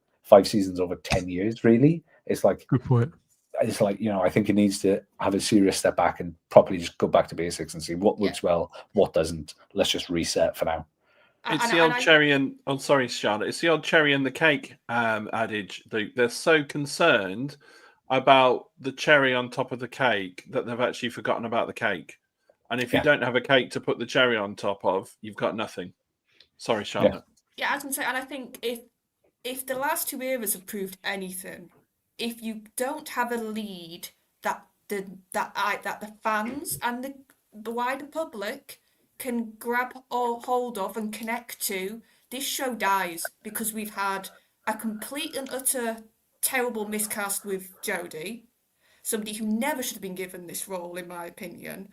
seasons over 10 years, really. It's like, good point. It's like, you know, I think it needs to have a serious step back and properly just go back to basics and see what works well, what doesn't. Let's just reset for now. It's the old cherry and sorry, Charlotte. It's the old cherry and the cake adage. They're so concerned about the cherry on top of the cake that they've actually forgotten about the cake. And if you don't have a cake to put the cherry on top of, you've got nothing. Sorry, Charlotte. Yeah, I was going to say, and I think if the last 2 eras have proved anything, if you don't have a lead that the fans and the wider public can grab or hold of and connect to, this show dies, because we've had a complete and utter terrible miscast with Jodie, somebody who never should have been given this role, in my opinion.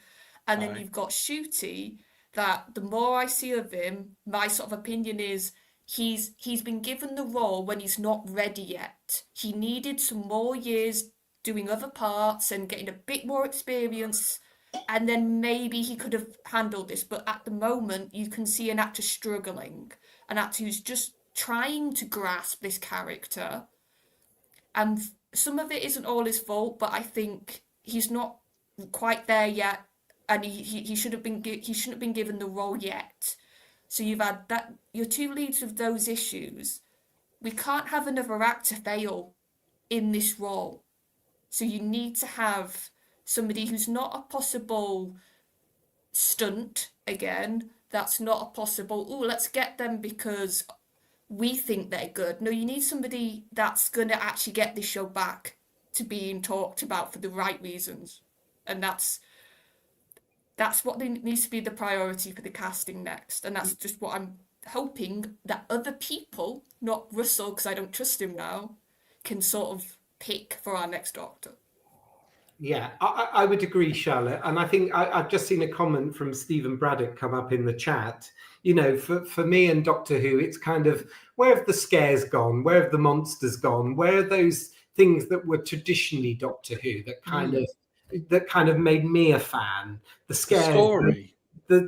And then you've got Ncuti, that the more I see of him, my sort of opinion is he's been given the role when he's not ready yet. He needed some more years doing other parts and getting a bit more experience, and then maybe he could have handled this. But at the moment, you can see an actor struggling, an actor who's just trying to grasp this character. And some of it isn't all his fault, but I think he's not quite there yet, and he shouldn't have been given the role yet. So you've had that, your 2 leads with those issues. We can't have another actor fail in this role. So you need to have somebody who's not a possible stunt again. That's not a possible, let's get them because we think they're good. No, you need somebody that's going to actually get this show back to being talked about for the right reasons. And that's what needs to be the priority for the casting next. And that's just what I'm hoping that other people, not Russell, because I don't trust him now, can sort of pick for our next Doctor. Yeah, I would agree, Charlotte. And I think I've just seen a comment from Stephen Braddock come up in the chat. You know, for me and Doctor Who, it's kind of, where have the scares gone? Where have the monsters gone? Where are those things that were traditionally Doctor Who that kind of made me a fan? The The scares, story.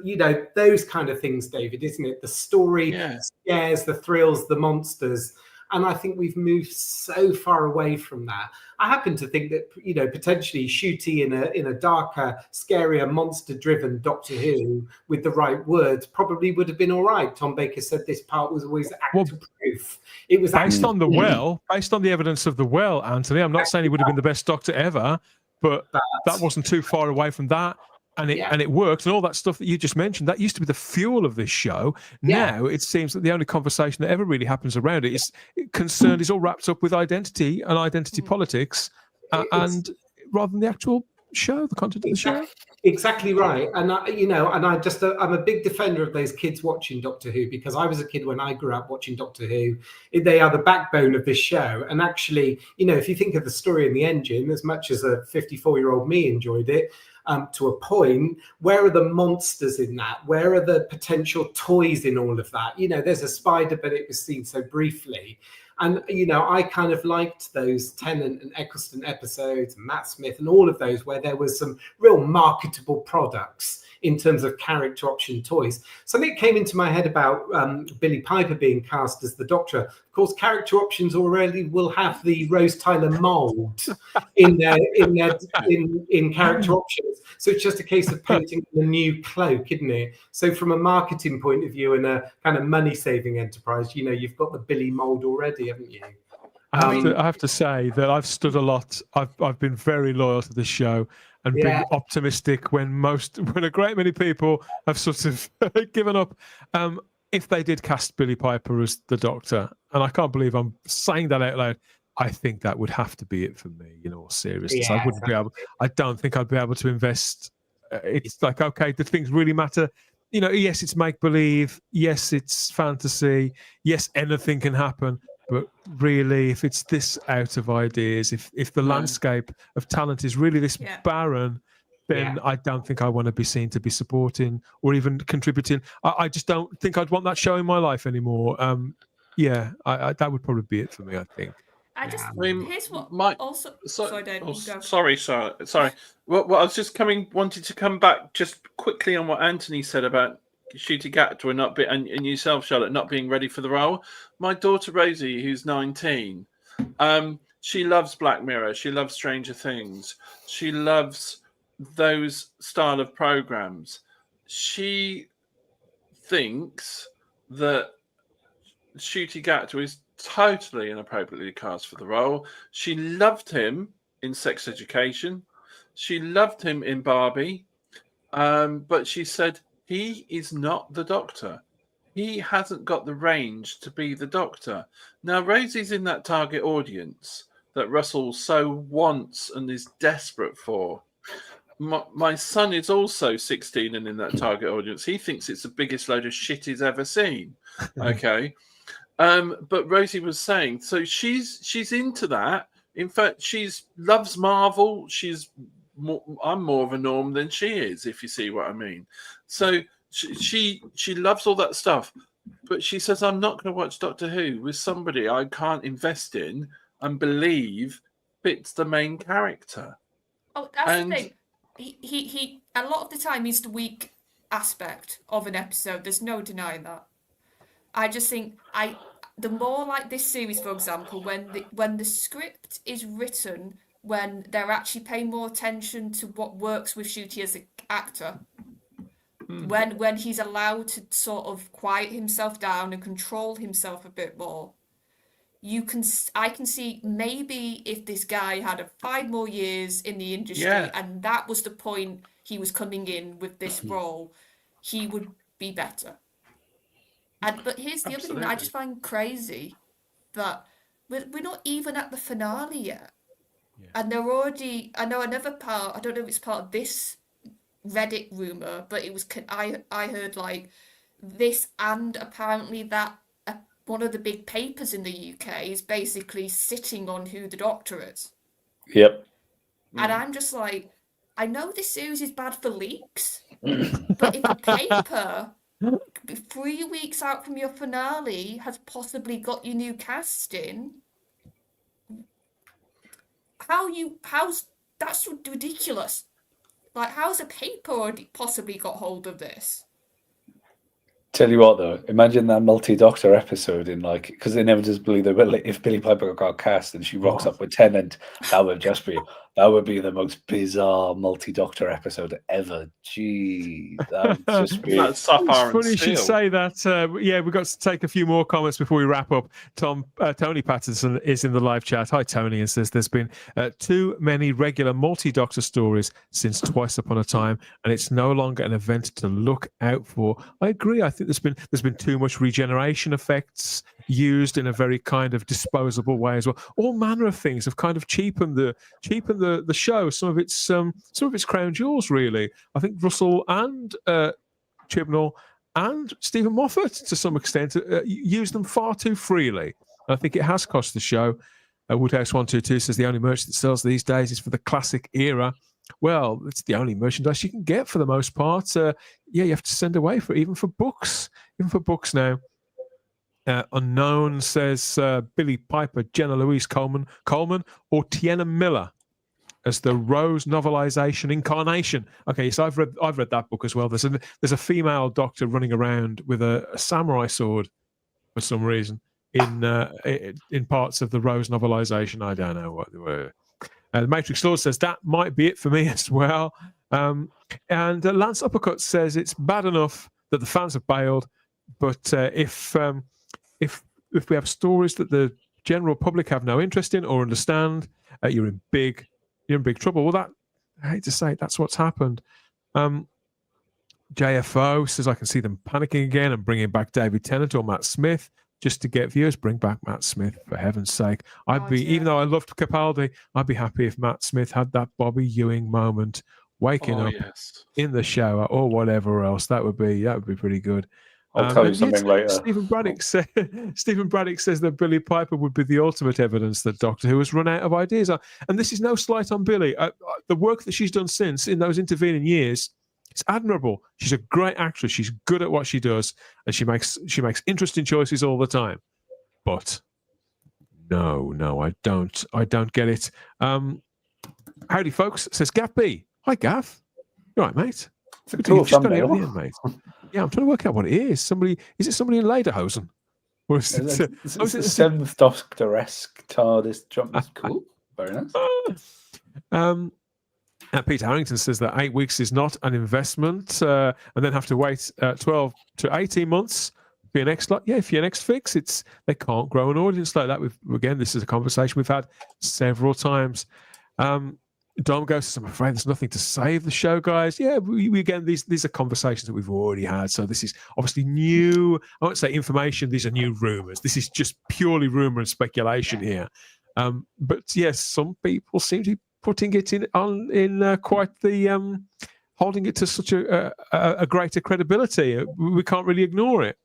you know, those kind of things, David, isn't it? The story, Yeah. the scares, the thrills, the monsters. And I think we've moved so far away from that. I happen to think that, you know, potentially Ncuti in a darker, scarier, monster-driven Doctor Who with the right words probably would have been all right. Tom Baker said this part was always actor-proof. It was based on the well, based on the evidence of the well, Anthony. I'm not saying he would have been the best Doctor ever, but that wasn't too far away from that. And it worked, and all that stuff that you just mentioned, that used to be the fuel of this show. Now it seems that the only conversation that ever really happens around it is concerned, is all wrapped up with identity and identity politics, and rather than the actual show, the content of the show. Exactly right. And I'm a big defender of those kids watching Doctor Who, because I was a kid when I grew up watching Doctor Who. They are the backbone of this show. And actually, you know, if you think of the story in the engine, as much as a 54-year-old me enjoyed it, to a point, where are the monsters in that? Where are the potential toys in all of that? You know, there's a spider, but it was seen so briefly. And, you know, I kind of liked those Tennant and Eccleston episodes, Matt Smith, and all of those where there was some real marketable products in terms of character option toys. Something came into my head about Billie Piper being cast as the Doctor. Of course, character options already will have the Rose Tyler mold in character options. So it's just a case of painting a new cloak, isn't it? So from a marketing point of view and a kind of money-saving enterprise, you know, you've got the Billie mold already, haven't you? I have to say that I've stood a lot. I've been very loyal to this show and been optimistic when a great many people have sort of given up. If they did cast Billie Piper as the Doctor, and I can't believe I'm saying that out loud, I think that would have to be it for me. In all seriousness, I wouldn't be able. I don't think I'd be able to invest. It's like, okay, do things really matter? You know, yes, it's make believe. Yes, it's fantasy. Yes, anything can happen. But really, if it's this out of ideas, if the landscape of talent is really this barren, then I don't think I want to be seen to be supporting or even contributing. I just don't think I'd want that show in my life anymore. That would probably be it for me, I think. Here's what sorry, Dave, you go. Sorry. Well, I was just wanted to come back just quickly on what Anthony said about Ncuti Gatwa not be, and yourself, Charlotte, not being ready for the role. My daughter Rosie, who's 19, she loves Black Mirror. She loves Stranger Things. She loves those style of programs. She thinks that Ncuti Gatwa is totally inappropriately cast for the role. She loved him in Sex Education. She loved him in Barbie. But she said, he is not the Doctor. He hasn't got the range to be the Doctor. Now, Rosie's in that target audience that Russell so wants and is desperate for. My son is also 16 and in that target audience. He thinks it's the biggest load of shit he's ever seen. Okay. But Rosie was saying, so she's into that. In fact, loves Marvel. I'm more of a norm than she is, if you see what I mean. So she loves all that stuff, but she says, I'm not going to watch Doctor Who with somebody I can't invest in and believe fits the main character. Oh, that's the thing. He a lot of the time he's the weak aspect of an episode. There's no denying that. I just think the more like this series, for example, when the script is written, when they're actually paying more attention to what works with Ncuti as an actor, when he's allowed to sort of quiet himself down and control himself a bit more, I can see maybe if this guy had 5 more years in the industry and that was the point he was coming in with this role, he would be better. But here's the other thing that I just find crazy, that we're not even at the finale yet. And they're already, I know another part, I don't know if it's part of this Reddit rumor, but it was, I heard like this, and apparently that one of the big papers in the UK is basically sitting on who the Doctor is. Yep. And I'm just like, I know this series is bad for leaks, but if a paper 3 weeks out from your finale has possibly got your new cast in, how's that's ridiculous. Like, how's a paper already possibly got hold of this? Tell you what, though, imagine that multi-Doctor episode in, like, because inevitably there will, if Billie Piper got cast and she rocks up with Tennant, that would be the most bizarre multi-Doctor episode ever. Gee, that would just be. That's Sapphire It's and funny you should Steel. say that. Yeah, we've got to take a few more comments before we wrap up. Tony Patterson is in the live chat. Hi, Tony, and says there's been too many regular multi-Doctor stories since Twice Upon a Time, and it's no longer an event to look out for. I agree. I think there's been too much regeneration effects used in a very kind of disposable way as well. All manner of things have kind of cheapened the show. Some of its crown jewels, really. I think Russell and Chibnall and Stephen Moffat, to some extent, use them far too freely. I think it has cost the show. Woodhouse122 says the only merch that sells these days is for the classic era. Well, it's the only merchandise you can get for the most part. You have to send away for even for books now. Unknown says Billie Piper, Jenna Louise Coleman, or Tiana Miller as the Rose novelization incarnation. Okay, so I've read that book as well. There's a female Doctor running around with a samurai sword for some reason in parts of the Rose novelization. I don't know what they were. The Matrix Lord says that might be it for me as well. And Lance Uppercut says it's bad enough that the fans have bailed, but if we have stories that the general public have no interest in or understand, you're in big trouble. Well, I hate to say it, that's what's happened. JFO says I can see them panicking again and bringing back David Tennant or Matt Smith just to get viewers. Bring back Matt Smith, for heaven's sake. Even though I loved Capaldi, I'd be happy if Matt Smith had that Bobby Ewing moment, waking up in the shower or whatever else. That would be pretty good. I'll tell you something later. Stephen Braddock says that Billie Piper would be the ultimate evidence that Doctor Who has run out of ideas. And this is no slight on Billie. The work that she's done since in those intervening years, it's admirable. She's a great actress. She's good at what she does, and she makes interesting choices all the time. But no, I don't get it. Howdy, folks. Says Gav B. Hi, Gav. You all right, mate? It's a cool thumbnail. End, mate. Yeah, I'm trying to work out what it is. Is it somebody in Lederhosen? Or is it, it's a Seventh Doctor-esque TARDIS jump. That's cool. Very nice. Peter Harrington says that 8 weeks is not an investment, and then have to wait 12 to 18 months for your next slot. Yeah, for your next fix, they can't grow an audience like that. Again, this is a conversation we've had several times. Dom goes says, I'm afraid there's nothing to save the show, guys. Yeah, we again, these are conversations that we've already had. So this is obviously new. I won't say information. These are new rumors. This is just purely rumor and speculation here. But yes, some people seem to be putting it in quite the holding it to such a greater credibility. We can't really ignore it.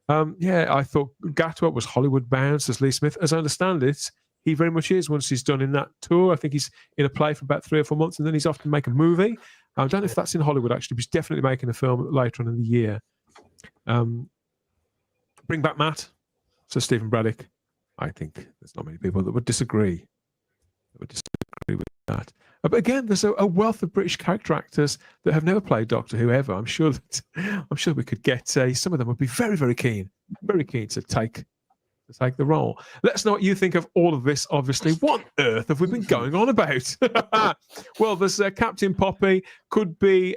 I thought Gatwa was Hollywood bound, says Lee Smith. As I understand it, he very much is once he's done in that tour. I think he's in a play for about 3 or 4 months, and then he's off to make a movie. I don't know if that's in Hollywood, actually, but he's definitely making a film later on in the year. Bring back Matt, says Stephen Braddock. I think there's not many people that would disagree. With that. But again, there's a wealth of British character actors that have never played Doctor Who ever. I'm sure we could get some of them would be very, very keen to take the role. Let us know what you think of all of this. Obviously, what on earth have we been going on about? Well, there's Captain Poppy, could be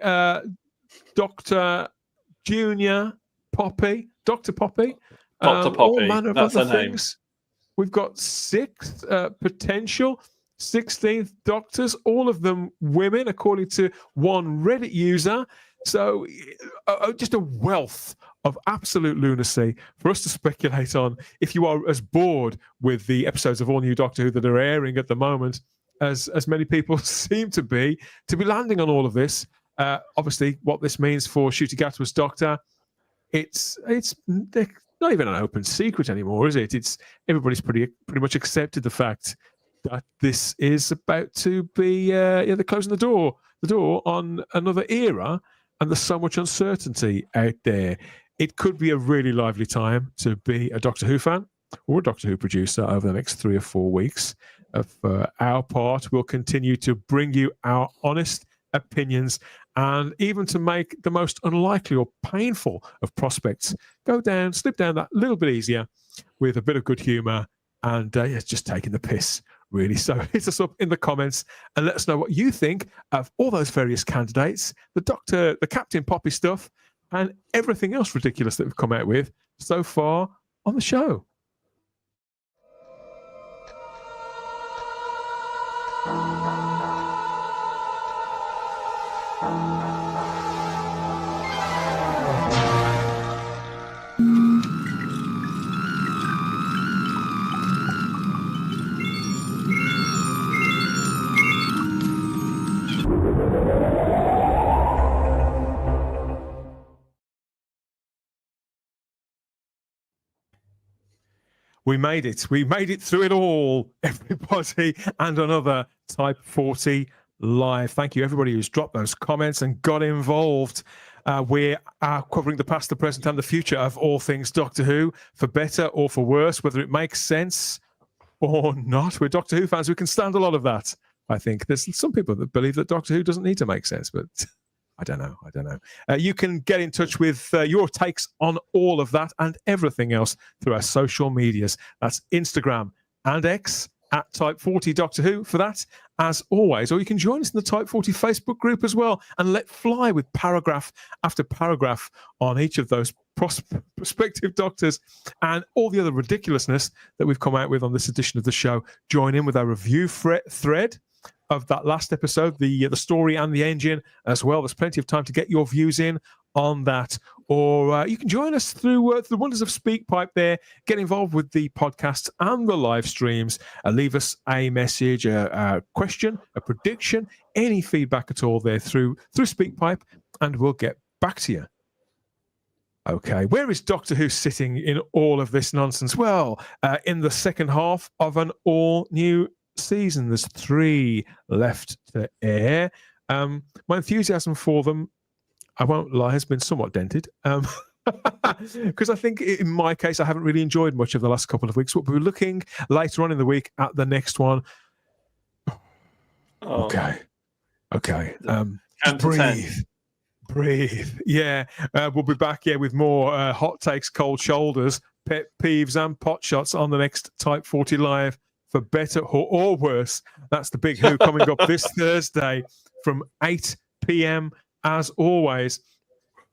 Doctor Junior Poppy, Doctor Poppy, Doctor Poppy. All manner of That's other her name. things. We've got 6 potential 16th Doctors, all of them women, according to one Reddit user. So just a wealth of absolute lunacy for us to speculate on. If you are as bored with the episodes of All New Doctor Who that are airing at the moment as many people seem to be landing on all of this, obviously what this means for Ncuti Gatwa's Doctor, it's not even an open secret anymore, is it? It's everybody's pretty much accepted the fact that this is about to be they're closing the door on another era, and there's so much uncertainty out there. It could be a really lively time to be a Doctor Who fan or a Doctor Who producer over the next 3 or 4 weeks. For our part, we'll continue to bring you our honest opinions, and even to make the most unlikely or painful of prospects slip down that little bit easier with a bit of good humor and just taking the piss, really. So hit us up in the comments and let us know what you think of all those various candidates, the Doctor, the Captain Poppy stuff, and everything else ridiculous that we've come out with so far on the show. We made it. We made it through it all, everybody, and another Type 40 live. Thank you, everybody who's dropped those comments and got involved. We are covering the past, the present, and the future of all things Doctor Who, for better or for worse, whether it makes sense or not. We're Doctor Who fans. We can stand a lot of that, I think. There's some people that believe that Doctor Who doesn't need to make sense, but I don't know. You can get in touch with your takes on all of that and everything else through our social medias. That's Instagram and X at Type 40 Doctor Who for that, as always. Or you can join us in the Type 40 Facebook group as well and let fly with paragraph after paragraph on each of those prospective doctors and all the other ridiculousness that we've come out with on this edition of the show. Join in with our review thread of that last episode, the story and the engine as well. There's plenty of time to get your views in on that. Or you can join us through the wonders of SpeakPipe there. Get involved with the podcasts and the live streams. Leave us a message, a question, a prediction, any feedback at all there through SpeakPipe, and we'll get back to you. Okay, where is Doctor Who sitting in all of this nonsense? Well, in the second half of an all-new season. There's 3 left to air. My enthusiasm for them, I won't lie, has been somewhat dented. Because I think in my case, I haven't really enjoyed much of the last couple of weeks. But we're looking later on in the week at the next one. Okay. Breathe. Yeah. We'll be back with more hot takes, cold shoulders, pet peeves, and pot shots on the next Type 40 Live. For better or worse. That's the Big Who coming up this Thursday from 8 p.m. as always.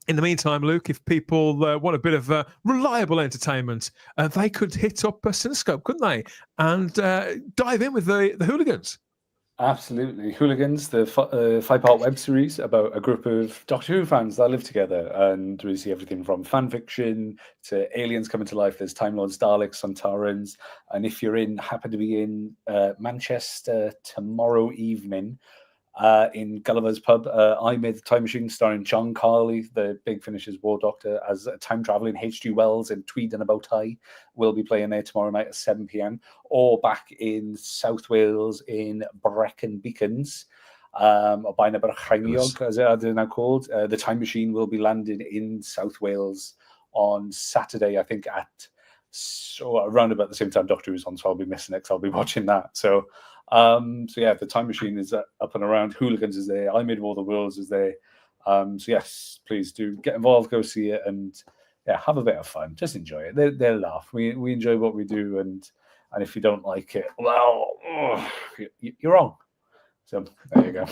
In the meantime, Luke, if people want a bit of reliable entertainment, they could hit up Cinescope, couldn't they? And dive in with the Hooligans. Absolutely. Hooligans, the 5-part web series about a group of Doctor Who fans that live together. And we see everything from fan fiction to aliens coming to life. There's Time Lords, Daleks, Sontarans. And if you're happen to be in Manchester tomorrow evening, in Gulliver's Pub, I Made the Time Machine, starring John Carley, the Big Finish's War Doctor, as a time-travelling H.G. Wells in tweed and a bow tie. We'll be playing there tomorrow night at 7 p.m. Or back in South Wales in Brecon Beacons, or Bainaberchaniog, as they're now called. The Time Machine will be landing in South Wales on Saturday, I think, at around about the same time Doctor Who's on, so I'll be missing it because I'll be watching that. So yeah, the Time Machine is up and around. Hooligans is there. I Made All the Worlds is there. So yes, please do get involved, go see it, and yeah, have a bit of fun. Just enjoy it. They'll laugh. We enjoy what we do, and if you don't like it, well, you're wrong. So there you go.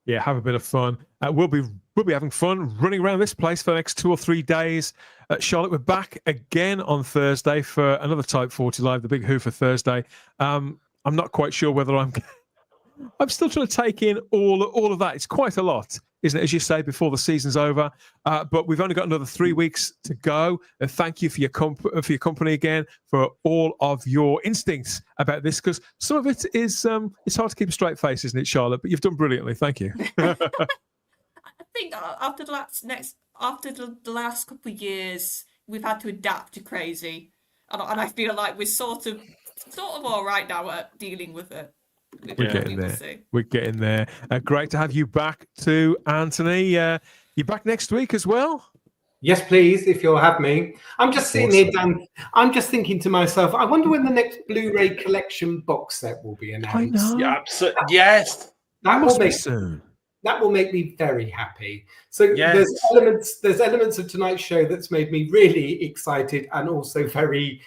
Yeah, have a bit of fun. We'll be having fun running around this place for the next 2 or 3 days. Charlotte, we're back again on Thursday for another Type 40 Live, the Big Who for Thursday. I'm not quite sure whether I'm still trying to take in all of that. It's quite a lot, isn't it, as you say, before the season's over. But we've only got another 3 weeks to go. Thank you for your company again, for all of your instincts about this, because some of it is it's hard to keep a straight face, isn't it, Charlotte? But you've done brilliantly. Thank you. I think after the last couple of years, we've had to adapt to crazy, and I feel like we're sort of sort of all right now at dealing with it. We're getting there. We're getting there. Great to have you back too, Anthony. You're back next week as well? Yes, please, if you'll have me. I'm just sitting here, Dan. I'm just thinking to myself, I wonder when the next Blu-ray collection box set will be announced. I know. Yeah, absolutely. Yes. That Must will be make soon. That will make me very happy. So Yes. there's elements of tonight's show that's made me really excited and also very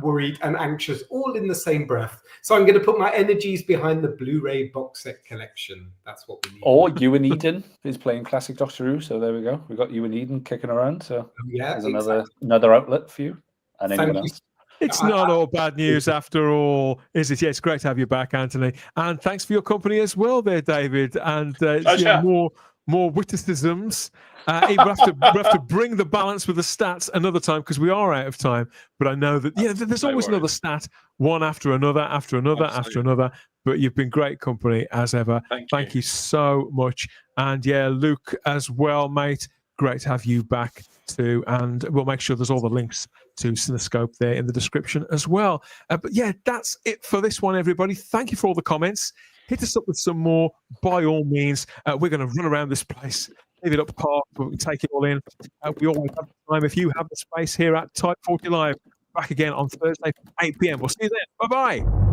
worried and anxious, all in the same breath. So I'm going to put my energies behind the Blu-ray box set collection. That's what we need. Or Ewan Eden is playing classic Doctor Who, so there we go. We've got Ewan Eden kicking around, so yeah, there's another outlet for you and anyone else. It's not all bad news after all, is it? Yeah, it's great to have you back, Anthony. And thanks for your company as well there, David. And more witticisms. We'll have to bring the balance with the stats another time because we are out of time. But I know that there's always another stat, one after another, after another. But you've been great company as ever. Thank you so much. And yeah, Luke as well, mate. Great to have you back too. And we'll make sure there's all the links to Cinescope there in the description as well. But yeah, that's it for this one, everybody. Thank you for all the comments. Hit us up with some more, by all means. We're going to run around this place, leave it up park, but we can take it all in. We always have the time. If you have the space here at Type 40 Live, back again on Thursday, 8 p.m. We'll see you then. Bye-bye.